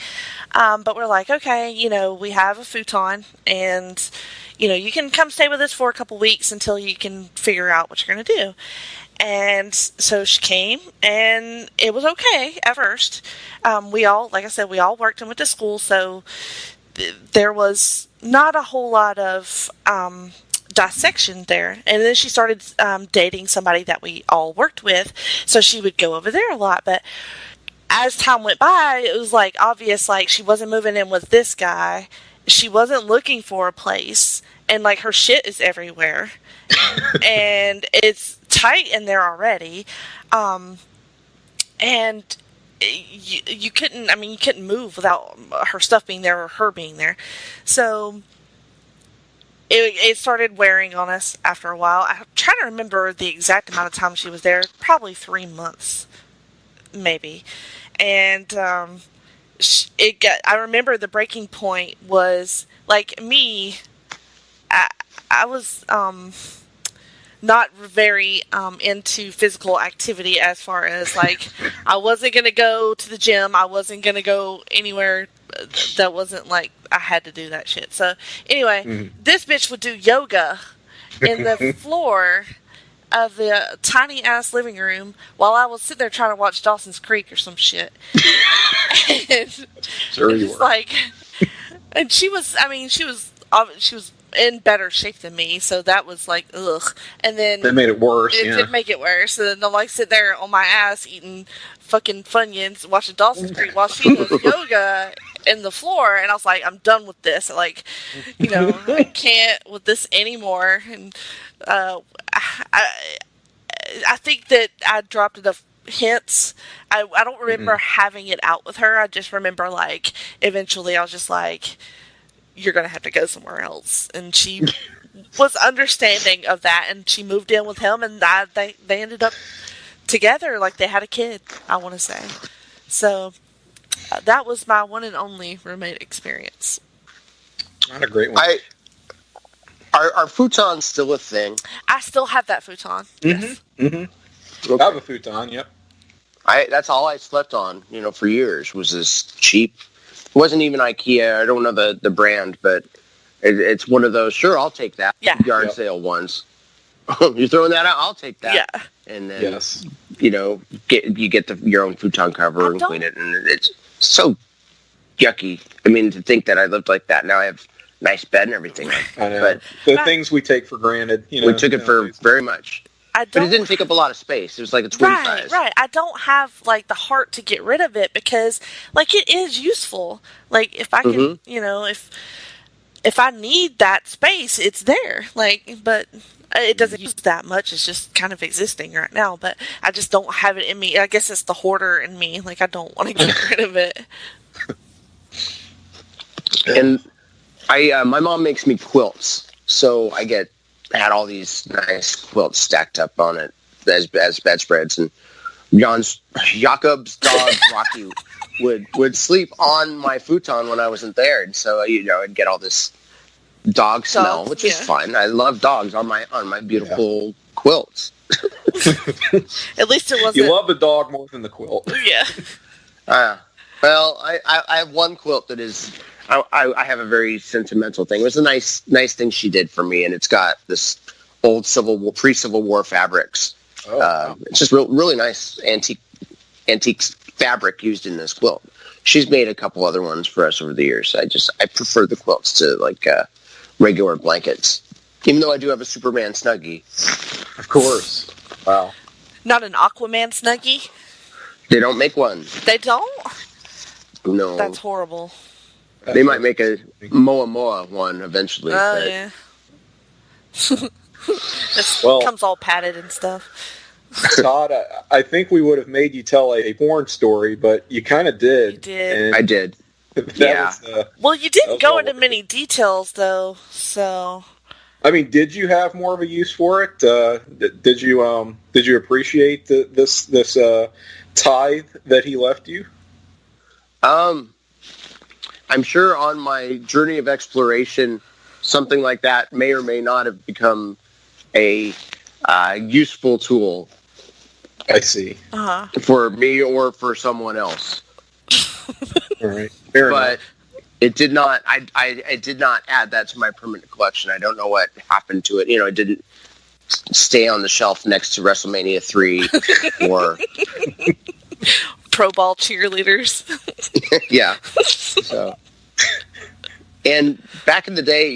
but we're like, okay, we have a futon, and, you can come stay with us for a couple weeks until you can figure out what you're going to do. And so she came, and it was okay at first. We all worked and went to school, so there was not a whole lot of dissection there. And then she started dating somebody that we all worked with, so she would go over there a lot. But as time went by, it was like obvious, like she wasn't moving in with this guy. She wasn't looking for a place, and like her shit is everywhere. And it's tight in there already. And you couldn't move without her stuff being there or her being there. So it started wearing on us after a while. I'm trying to remember the exact amount of time she was there. Probably 3 months, maybe. And I remember the breaking point was, like, me, I was not very into physical activity, as far as, like, I wasn't going to go to the gym. I wasn't going to go anywhere that wasn't, like, I had to do that shit. So, anyway, this bitch would do yoga in the floor of the tiny-ass living room while I was sitting there trying to watch Dawson's Creek or some shit. And Sure you were. like, and she was in better shape than me, so that was like, ugh. And then That made it worse. it did make it worse. And then I'm like sit there on my ass eating fucking Funyuns, watching Dawson's Creek while she does yoga in the floor. And I was like, I'm done with this. Like, you know, I can't with this anymore. And I think that I dropped enough hints. I don't remember having it out with her. I just remember, like, eventually I was just like, you're going to have to go somewhere else. And she was understanding of that, and she moved in with him, and they ended up together, like they had a kid, I want to say. So that was my one and only roommate experience. Not a great one. Are futons still a thing? I still have that futon. Yes. Okay. I have a futon, yep. That's all I slept on, for years, was this cheap. It wasn't even IKEA. I don't know the brand, but it's one of those, sure, I'll take that. Yeah. Yard sale ones. You're throwing that out? I'll take that. Yeah. And then, Yes. you get your own futon cover and clean it, and it's so yucky. I mean, to think that I lived like that. Now I have a nice bed and everything. I know. But The things we take for granted, we took it for very much. But it didn't take up a lot of space. It was like a twin size. Right. I don't have, like, the heart to get rid of it because, like, it is useful. Like, if I can, if I need that space, it's there. Like, but it doesn't use that much. It's just kind of existing right now. But I just don't have it in me. I guess it's the hoarder in me. Like, I don't want to get rid of it. And my mom makes me quilts, so I had all these nice quilts stacked up on it as bedspreads, and Jacob's dog Rocky would sleep on my futon when I wasn't there, and so I'd get all this dog smell, which is fine. I love dogs on my beautiful quilts. At least it wasn't. You love the dog more than the quilt. Yeah. Well, I have one quilt that is. I have a very sentimental thing. It was a nice thing she did for me, and it's got this old pre-Civil War fabrics. It's just really nice antique fabric used in this quilt. She's made a couple other ones for us over the years. I prefer the quilts to like regular blankets, even though I do have a Superman Snuggie. Of course. Wow. Not an Aquaman Snuggie? They don't make one. They don't? No. That's horrible. They might make a Moa one eventually. Oh, but... yeah. This comes all padded and stuff. Todd, I think we would have made you tell a porn story, but you kind of did. You did. I did. Well, you didn't go into many details, though, so... I mean, did you have more of a use for it? Did you appreciate this tithe that he left you? I'm sure on my journey of exploration, something like that may or may not have become a useful tool. I see. For me or for someone else. All right. Fair enough. It did not. I did not add that to my permanent collection. I don't know what happened to it. It didn't stay on the shelf next to WrestleMania 3 or Pro Ball cheerleaders. Yeah. So. And back in the day,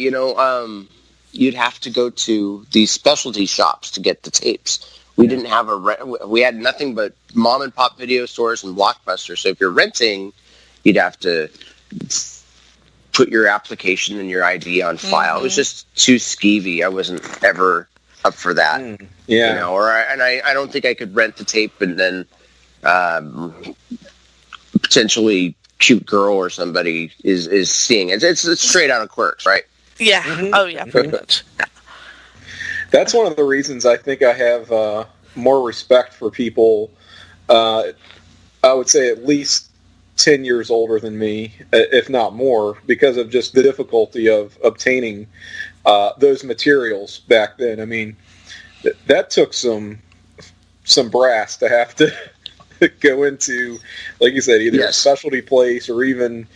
you'd have to go to these specialty shops to get the tapes. We didn't have we had nothing but mom and pop video stores and Blockbuster. So if you're renting, you'd have to put your application and your ID on file. It was just too skeevy. I wasn't ever up for that. Yeah. You know, I don't think I could rent the tape and then potentially cute girl or somebody is seeing it. It's straight out of Clerks, right? Yeah. Oh, yeah, pretty much. That's one of the reasons I think I have more respect for people, I would say at least 10 years older than me, if not more, because of just the difficulty of obtaining those materials back then. I mean, that took some brass to have to go into, like you said, either a specialty place or even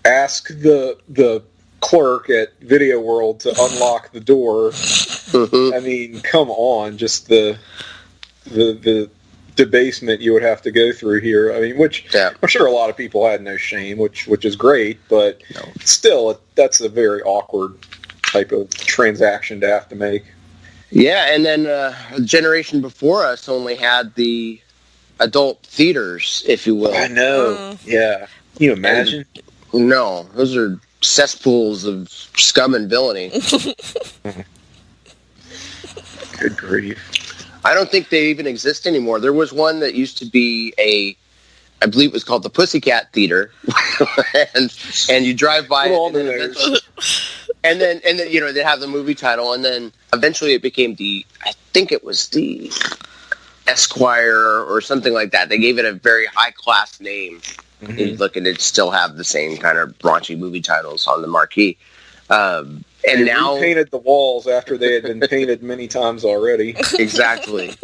ask the clerk at Video World to unlock the door. I mean, come on, just the debasement you would have to go through here. I mean, which I'm sure a lot of people had no shame, which is great, but still, that's a very awkward type of transaction to have to make. Yeah, and then a generation before us only had the adult theaters, if you will. I know. Yeah. Can you imagine? No, those are cesspools of scum and villainy. Good grief. I don't think they even exist anymore. There was one that used to be I believe it was called the Pussycat Theater, and you drive by it, and then you know they have the movie title, and then eventually it became I think it was the Esquire or something like that. They gave it a very high class name. And you look and it still have the same kind of raunchy movie titles on the marquee. And now painted the walls after they had been painted many times already. Exactly.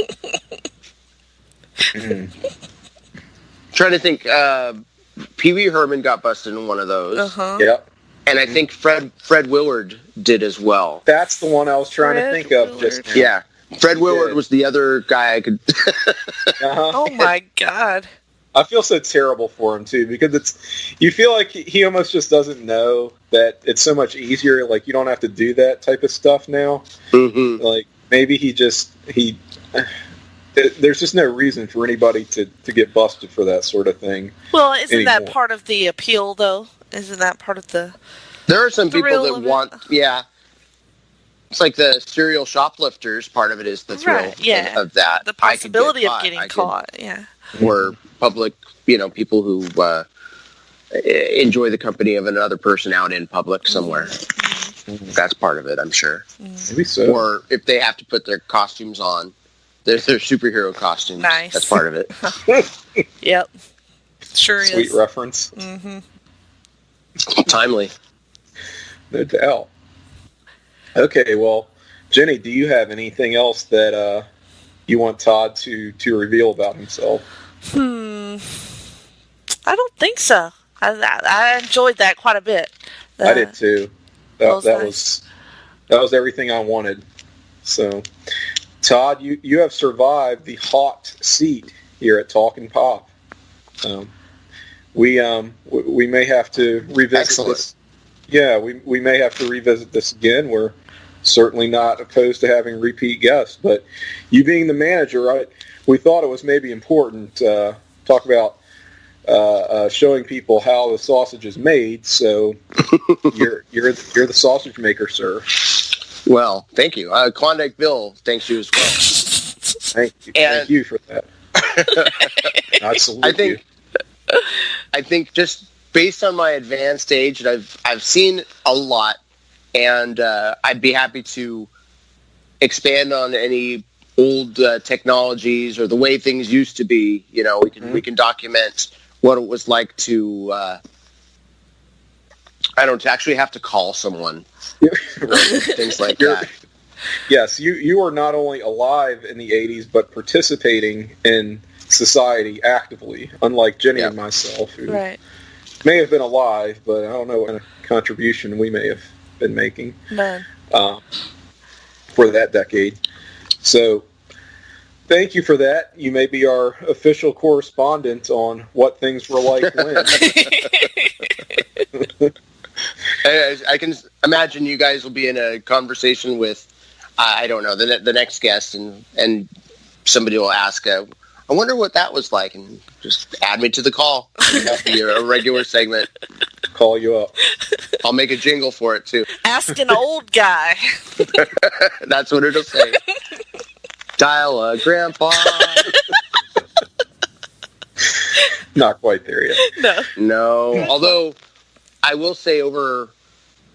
Trying to think. Pee Wee Herman got busted in one of those. Yep. And I think Fred Willard did as well. That's the one I was trying to think of. Just now. Yeah. Fred Willard was the other guy I could. Oh my God. I feel so terrible for him too, because you feel like he almost just doesn't know that it's so much easier. Like you don't have to do that type of stuff now. Like maybe there's just no reason for anybody to get busted for that sort of thing. Well, isn't that part of the appeal though? Isn't that part of the? There are some people that want, It's like the serial shoplifters. Part of it is the thrill of that. The possibility of getting caught. Or public, people who enjoy the company of another person out in public somewhere. That's part of it, I'm sure. Maybe so. Or if they have to put their costumes on, their superhero costumes. Nice. That's part of it. Yep. Sure is. Sweet reference. Timely. No doubt. Okay, well, Jenny, do you have anything else that you want Todd to reveal about himself? I don't think so. I enjoyed that quite a bit. I did too. That nice. was everything I wanted. So, Todd, you have survived the hot seat here at Talkin' Pop. We may have to revisit this. Yeah, we may have to revisit this again. We're certainly not opposed to having repeat guests, but you being the manager, we thought it was maybe important to talk about showing people how the sausage is made. So you're the sausage maker, sir. Well, thank you. Klondike Bill thanks you as well. Thank you for that. I salute you. I think just based on my advanced age, I've seen a lot, and I'd be happy to expand on any old technologies or the way things used to be. We can document what it was like to to actually have to call someone. Things like that. Yes, you are not only alive in the 80s, but participating in society actively, unlike Jenny and myself, who may have been alive, but I don't know what kind of contribution we may have been making for that decade. So thank you for that. You may be our official correspondent on what things were like when. I can imagine you guys will be in a conversation with, I don't know, the next guest, and somebody will ask, I wonder what that was like, and just add me to the call. That'll be a regular segment. Call you up. I'll make a jingle for it, too. Ask an old guy. That's what it'll say. Dial a grandpa. Not quite there yet. No. Although, I will say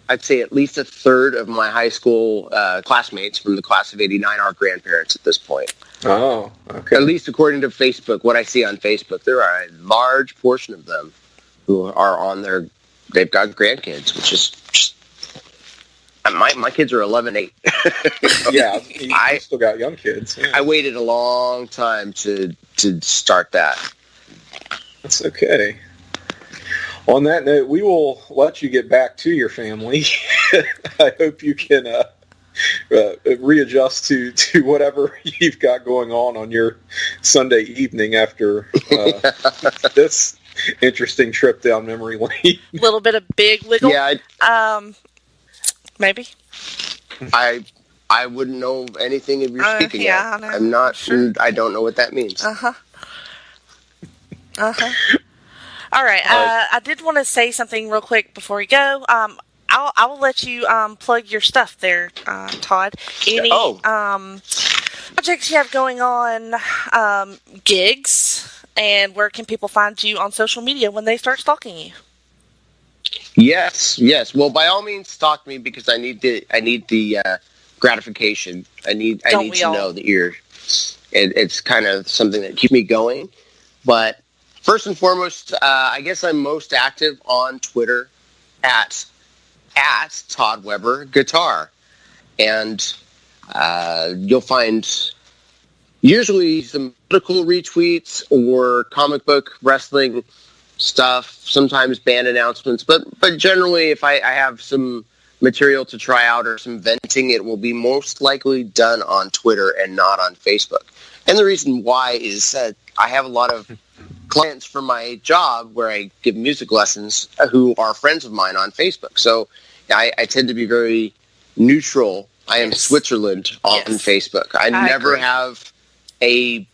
I'd say at least a third of my high school classmates from the class of '89 are grandparents at this point. Oh, okay. At least according to Facebook, what I see on Facebook, there are a large portion of them who are they've got grandkids, which is just, my kids are 11, 8. Yeah, you still got young kids. Yeah. I waited a long time to start that. That's okay. On that note, we will let you get back to your family. I hope you can readjust to whatever you've got going on your Sunday evening after this interesting trip down memory lane. A little bit of big wiggle. Yeah. Maybe. I wouldn't know anything if you're speaking. Yeah, of. I'm not sure. I don't know what that means. All right. I did want to say something real quick before you go. I will let you plug your stuff there, Todd. Any projects you have going on, gigs, and where can people find you on social media when they start stalking you? Yes. Well, by all means, stalk me because I need the gratification. I need to know that it's kind of something that keeps me going. But first and foremost, I guess I'm most active on Twitter at Todd Weber Guitar, and you'll find usually some political retweets or comic book wrestling stuff, sometimes band announcements, but generally if I have some material to try out or some venting, it will be most likely done on Twitter and not on Facebook. And the reason why is that I have a lot of clients for my job where I give music lessons who are friends of mine on Facebook. So I tend to be very neutral. I am Switzerland on Facebook. I never have I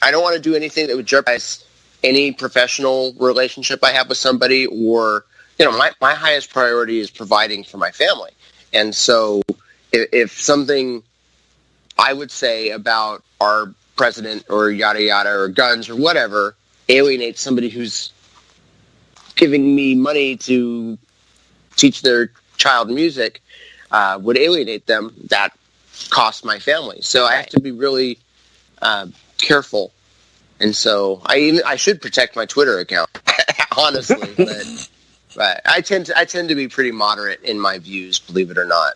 don't want to do anything that would jeopardize any professional relationship I have with somebody, or, my highest priority is providing for my family. And so if something I would say about our president or yada yada or guns or whatever alienates somebody who's giving me money to teach their child music, would alienate them, that costs my family. So I have to be really careful. And so I should protect my Twitter account, honestly. But I tend to be pretty moderate in my views, believe it or not.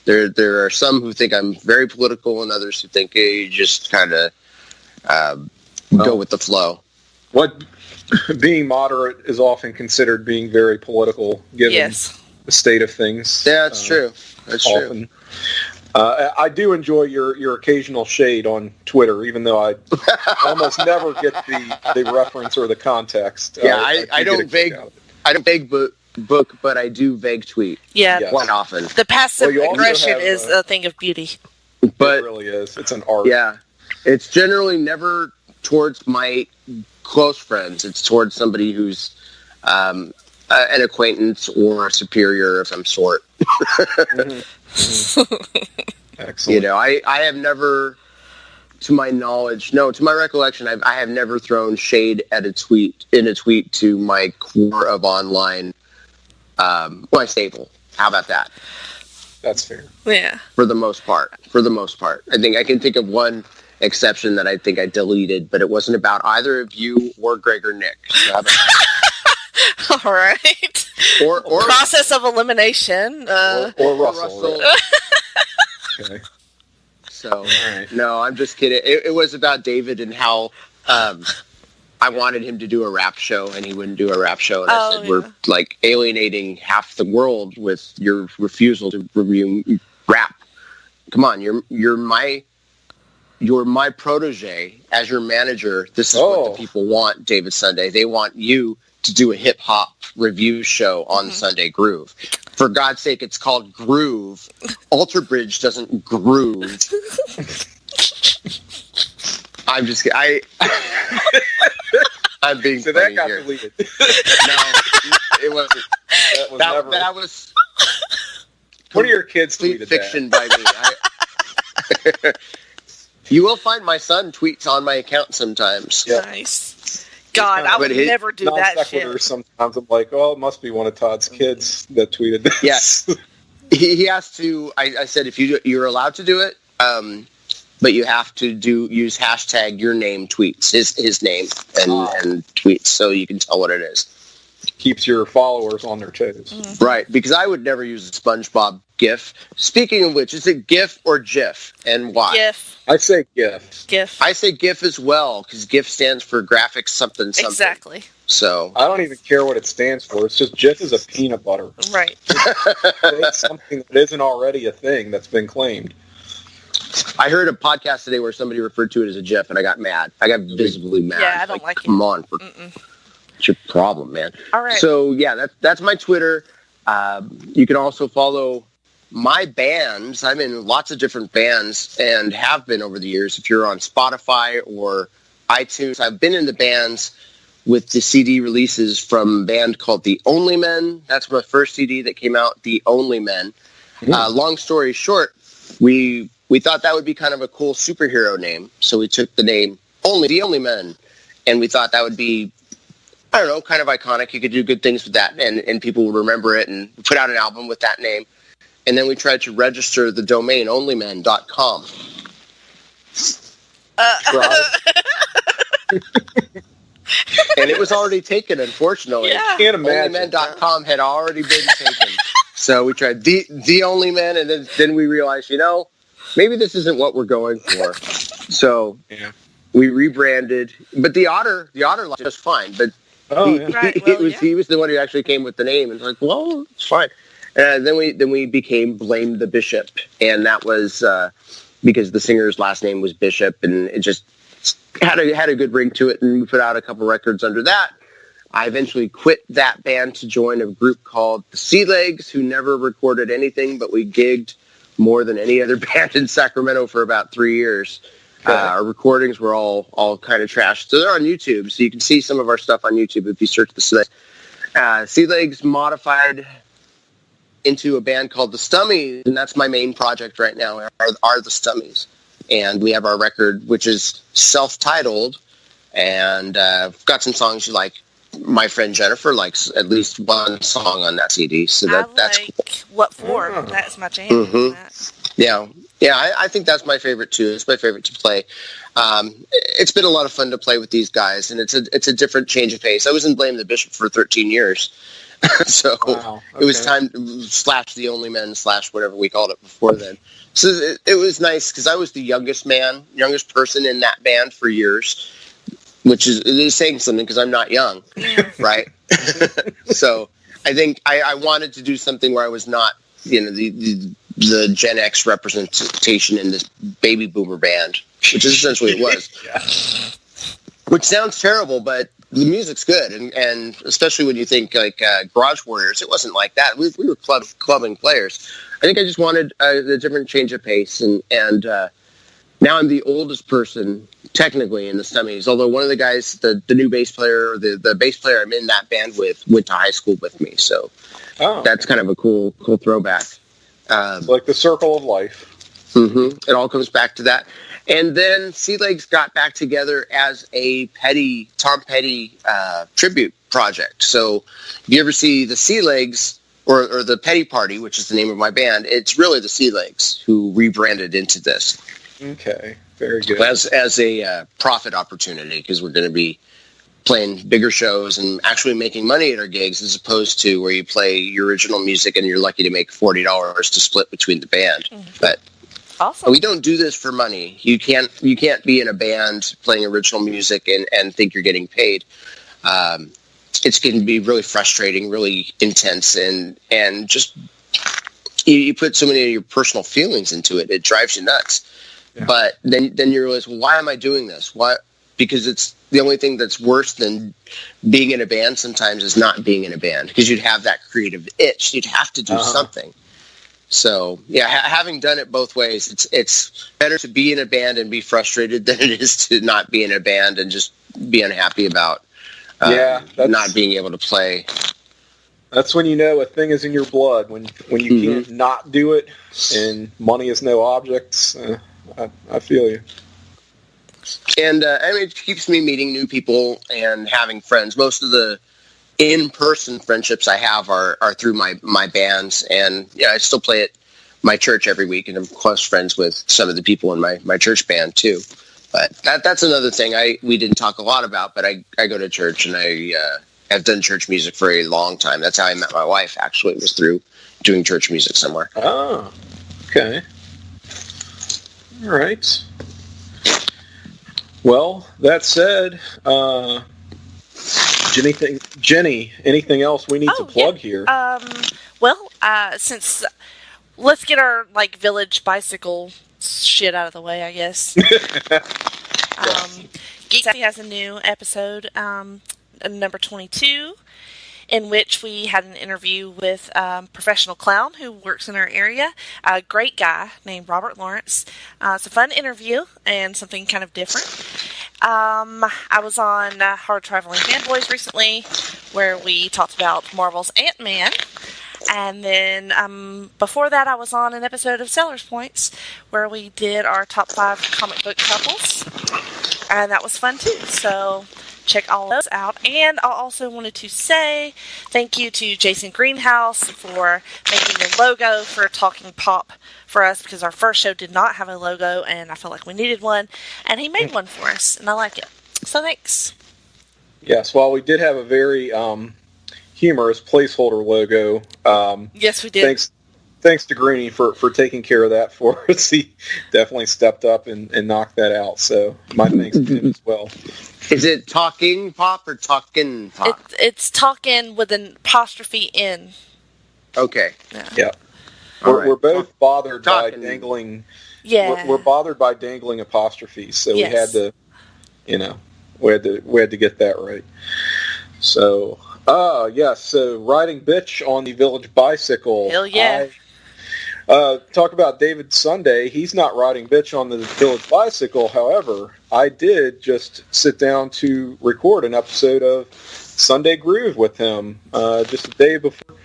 There are some who think I'm very political, and others who think you just kind of go with the flow. What being moderate is often considered being very political, given the state of things. Yeah, that's true. That's often. true. I do enjoy your occasional shade on Twitter, even though I almost never get the reference or the context. Yeah, I don't vague book, but I do vague tweet. Yeah, quite often. The passive aggression is a thing of beauty. But it really is. It's an art. Yeah, it's generally never towards my close friends. It's towards somebody who's an acquaintance or a superior of some sort. Excellent. I have never, to my knowledge, to my recollection, I have never thrown shade at a tweet to my core of online, my staple. How about that? That's fair. Yeah. For the most part. I think I can think of one exception that I think I deleted, but it wasn't about either of you or Greg or Nick. So how about that? All right. Or process of elimination. Or Russell. Okay. So, no, I'm just kidding. It was about David and how I wanted him to do a rap show, and he wouldn't do a rap show. And I said, we're like alienating half the world with your refusal to review rap. Come on, you're my protege as your manager. This is what the people want, David Sunday. They want you to do a hip hop review show on the Sunday Groove. For God's sake, it's called Groove. Alter Bridge doesn't groove. I'm just kidding. I'm being So funny that got here. deleted. No, it wasn't. That was never. That was One of your kids complete tweeted fiction by me. You will find my son tweets on my account sometimes. Yeah. Nice. God, I would But his never do that Non-sequiturs shit. sometimes I'm like, oh, it must be one of Todd's kids that tweeted this. Yes. He has to. I said if you're allowed to do it, but you have to use hashtag your name tweets, his name and tweets, so you can tell what it is. Keeps your followers on their toes. Mm-hmm. Right, because I would never use a SpongeBob GIF. Speaking of which, is it GIF or GIF, and why? GIF. I say GIF. GIF. I say GIF as well, because GIF stands for graphics something. Exactly. So I don't even care what it stands for. It's just GIF is a peanut butter. Right. It's something that isn't already a thing that's been claimed. I heard a podcast today where somebody referred to it as a GIF, and I got mad. I got visibly mad. Yeah, I don't like it. Come on, what's your problem, man? All right. So yeah, that's my Twitter. You can also follow my bands. I'm in lots of different bands and have been over the years. If you're on Spotify or iTunes, I've been in the bands with the CD releases from a band called The Only Men. That's my first CD that came out, The Only Men. Long story short, we thought that would be kind of a cool superhero name, so we took the name The Only Men, and we thought that would be, I don't know, kind of iconic. You could do good things with that, and people would remember it, and we put out an album with that name. And then we tried to register the domain onlymen.com. And it was already taken, unfortunately. Yeah. Can't imagine. Onlymen.com had already been taken. So we tried the Only Men, and then we realized, maybe this isn't what we're going for. So we rebranded. But the Otter liked us fine. But he was the one who actually came with the name, and was like, well, it's fine. And then we became Blame the Bishop, and that was because the singer's last name was Bishop, and it just had a good ring to it, and we put out a couple records under that. I eventually quit that band to join a group called the Sea Legs, who never recorded anything, but we gigged more than any other band in Sacramento for about 3 years. Okay. Our recordings were all kind of trashed. So they're on YouTube, so you can see some of our stuff on YouTube if you search the Sea Legs. Sea Legs modified into a band called the Stummies, and that's my main project right now, are the Stummies. And we have our record, which is self-titled, and got some songs you like. My friend Jennifer likes at least one song on that CD, so that's cool. What For? That's my jam. Mm-hmm. Yeah, I think that's my favorite too. It's my favorite to play. It's been a lot of fun to play with these guys, and it's a different change of pace. I was in Blame the Bishop for 13 years, so it was time / the Only Men / whatever we called it before then. So it was nice because I was the youngest person in that band for years, which is saying something because I'm not young, right? So I think I wanted to do something where I was not, the Gen X representation in this baby boomer band, which is essentially it was. Which sounds terrible, but the music's good, and especially when you think like Garage Warriors, it wasn't like that. We were clubbing players. I think I just wanted a different change of pace, and now I'm the oldest person technically in the Stummies. Although one of the guys, the new bass player, the bass player I'm in that band with, went to high school with me, so that's kind of a cool throwback. Like the circle of life. Mm-hmm. It all comes back to that. And then Sea Legs got back together as a Tom Petty tribute project. So if you ever see the Sea Legs or the Petty Party, which is the name of my band, it's really the Sea Legs who rebranded into this. Okay, very good. As a profit opportunity, because we're going to be playing bigger shows and actually making money at our gigs, as opposed to where you play your original music and you're lucky to make $40 to split between the band. But awesome. We don't do this for money. You can't be in a band playing original music and think you're getting paid. It's going to be really frustrating, really intense, and just you put so many of your personal feelings into it. It drives you nuts. Yeah. But then you realize, well, why am I doing this? Why because it's the only thing that's worse than being in a band sometimes is not being in a band, because you'd have that creative itch. You'd have to do something. So, yeah, having done it both ways, it's better to be in a band and be frustrated than it is to not be in a band and just be unhappy about not being able to play. That's when you know a thing is in your blood, when you can't not do it and money is no object. I feel you. And it keeps me meeting new people and having friends. Most of the in-person friendships I have are through my bands, and I still play at my church every week, and I'm close friends with some of the people in my church band too. But that's another thing we didn't talk a lot about, but I go to church, and I have done church music for a long time. That's how I met my wife, actually, was through doing church music somewhere. Oh, okay. All right. Well, that said, Jenny, anything else we need to plug here? Since let's get our village bicycle shit out of the way, I guess. Geek Sassy has a new episode, number 22, in which we had an interview with a professional clown who works in our area, a great guy named Robert Lawrence. It's a fun interview and something kind of different. I was on Hard Traveling Fanboys recently, where we talked about Marvel's Ant-Man. And then before that, I was on an episode of Seller's Points, where we did our top 5 comic book couples. And that was fun, too. So check all those out. And I also wanted to say thank you to Jason Greenhouse for making the logo for Talking Pop for us, because our first show did not have a logo, and I felt like we needed one. And he made one for us, and I like it. So thanks. Yes, well, we did have a very humorous placeholder logo. Yes, we did. Thanks to Greenie for taking care of that for us. He definitely stepped up and knocked that out. So my thanks to him as well. Is it Talking Pop or Talkin' Pop? It's Talkin' with an apostrophe in. Okay. Yeah. We're both bothered by dangling. Yeah. We're bothered by dangling apostrophes, so we had to, we had to get that right. So, yes. So riding bitch on the village bicycle. Hell yeah. Talk about David Sunday. He's not riding bitch on the village bicycle. However, I did just sit down to record an episode of Sunday Groove with him just a day before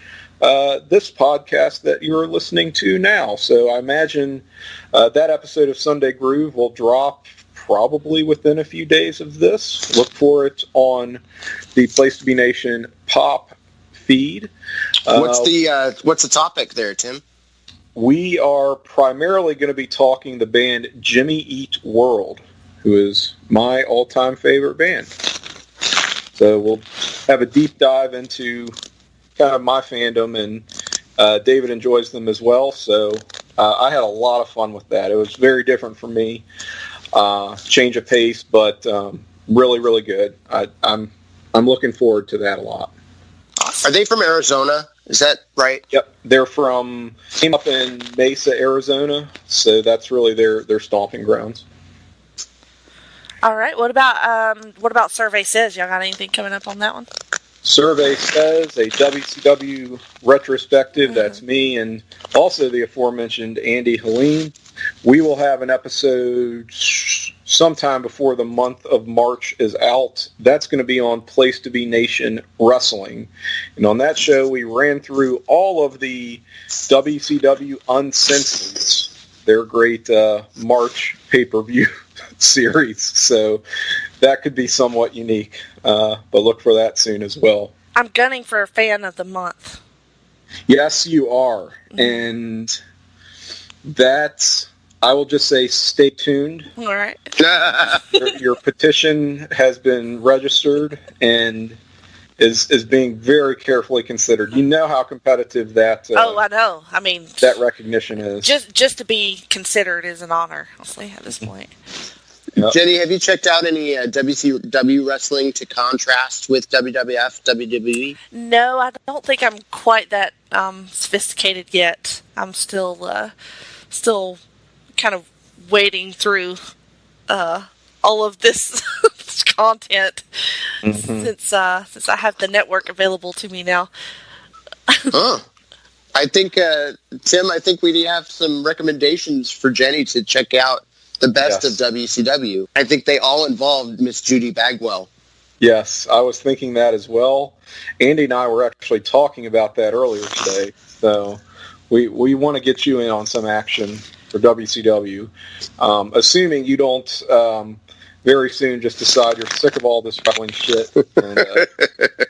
this podcast that you're listening to now. So I imagine that episode of Sunday Groove will drop probably within a few days of this. Look for it on the Place to Be Nation pop feed. What's the topic there, Tim? We are primarily going to be talking the band Jimmy Eat World, who is my all-time favorite band. So we'll have a deep dive into kind of my fandom, and David enjoys them as well. So I had a lot of fun with that. It was very different for me, change of pace, but really, really good. I'm looking forward to that a lot. Are they from Arizona? Is that right? Yep, they're came up in Mesa, Arizona, so that's really their stomping grounds. All right. What about Survey Says? Y'all got anything coming up on that one? Survey Says, a WCW retrospective. Mm-hmm. That's me, and also the aforementioned Andy Helene. We will have an episode sometime before the month of March is out. That's going to be on Place to Be Nation Wrestling. And on that show, we ran through all of the WCW Uncensored, their great March pay-per-view series. So that could be somewhat unique. But look for that soon as well. I'm gunning for a fan of the month. Yes, you are. Mm-hmm. And that, I will just say, stay tuned. All right. your petition has been registered and is being very carefully considered. You know how competitive that. I know. I mean, that recognition is. Just to be considered is an honor, honestly, at this point. Yep. Jenny, have you checked out any WCW wrestling to contrast with WWF, WWE? No, I don't think I'm quite that sophisticated yet. I'm still kind of wading through all of this content since I have the network available to me now. I think, Tim, we have some recommendations for Jenny to check out the best of WCW. I think they all involved Miss Judy Bagwell. Yes, I was thinking that as well. Andy and I were actually talking about that earlier today. So we want to get you in on some action for WCW. Assuming you don't very soon just decide you're sick of all this wrestling shit. And,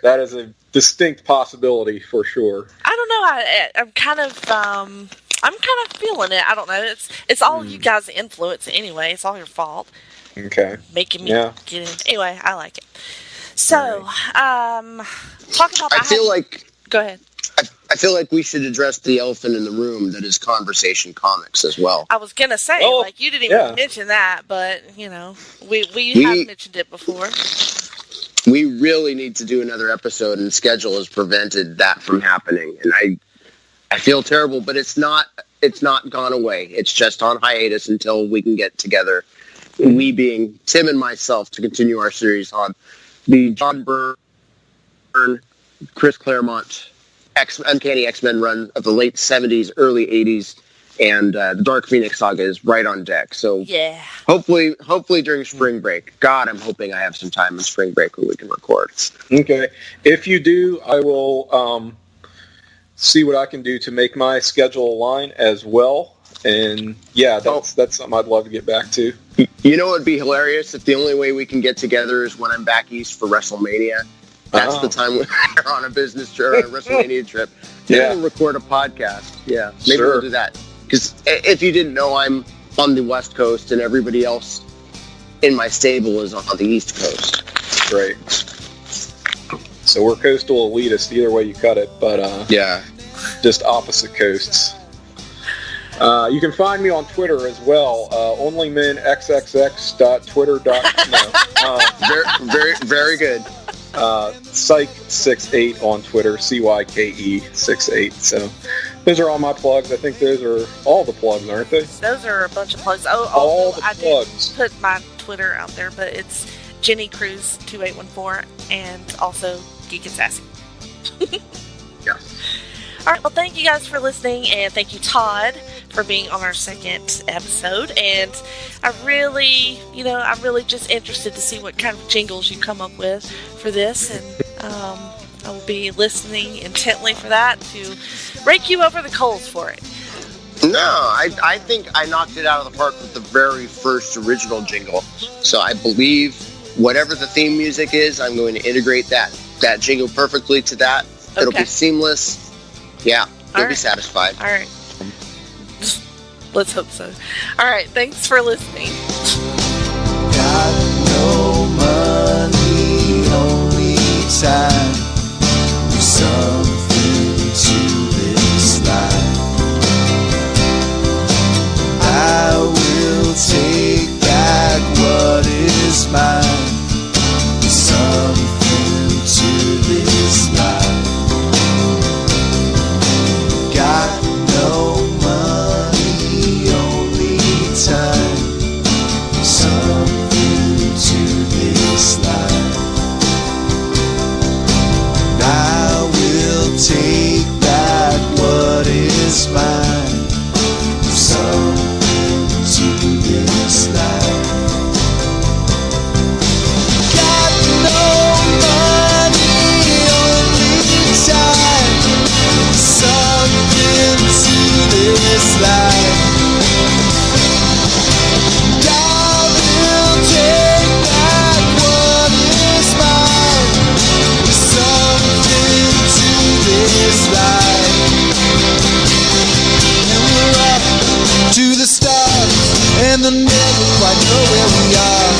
that is a distinct possibility for sure. I don't know. I'm kind of feeling it. I don't know. It's all you guys' influence anyway. It's all your fault. Okay. Making me get in. Anyway, I like it. So, talk about. Go ahead. I feel like we should address the elephant in the room that is Conversation Comics as well. I was gonna say, you didn't even mention that, but we have mentioned it before. We really need to do another episode, and schedule has prevented that from happening. And I feel terrible, but it's not gone away. It's just on hiatus until we can get together. We being Tim and myself to continue our series on the John Byrne, Chris Claremont, Uncanny X-Men run of the late 70s, early 80s, and the Dark Phoenix saga is right on deck. So hopefully during spring break. God, I'm hoping I have some time in spring break where we can record. Okay. If you do, I will see what I can do to make my schedule align as well. And that's something I'd love to get back to. You know what would be hilarious? If the only way we can get together is when I'm back east for WrestleMania. That's the time we're on a business trip, or a WrestleMania trip. Maybe we'll record a podcast. Yeah, maybe we'll do that. Because if you didn't know, I'm on the West Coast, and everybody else in my stable is on the East Coast. Right. So we're coastal elitist either way you cut it, but just opposite coasts. You can find me on Twitter as well. onlymenxxx.twitter.com. Very, very good. Psych68 on Twitter, CYKE68. So those are all my plugs. I think those are all the plugs, aren't they? Those are a bunch of plugs. All the plugs. I did put my Twitter out there, but it's Jenny Cruz 2814 and also Geek and Sassy. All right, well, thank you guys for listening, and thank you, Todd, for being on our second episode. And I'm really just interested to see what kind of jingles you come up with for this, and I will be listening intently for that to rake you over the coals for it. No, I think I knocked it out of the park with the very first original jingle. So I believe whatever the theme music is, I'm going to integrate that jingle perfectly to that. Okay. It'll be seamless. Yeah, you'll be satisfied. All right. Let's hope so. All right, thanks for listening. Got no money, only time. Do something to this life. I will take back what is mine. Do something to this life. Got no money, only time. Something to this life. And I will take back what is mine. Something to this life. Got no money, only time. Something to this life. I will take back what is mine. Something to this life. And we're up to the stars, and they'll never quite know where we are.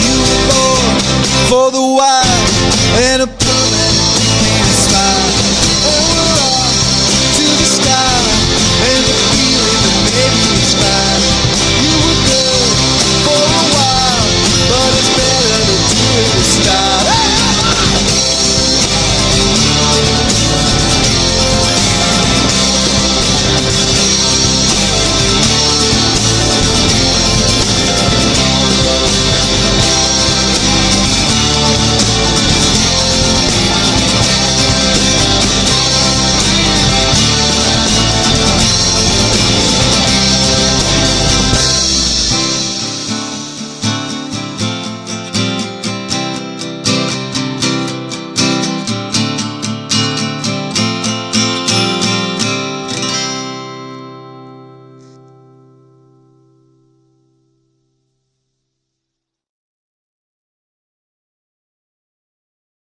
You were born for the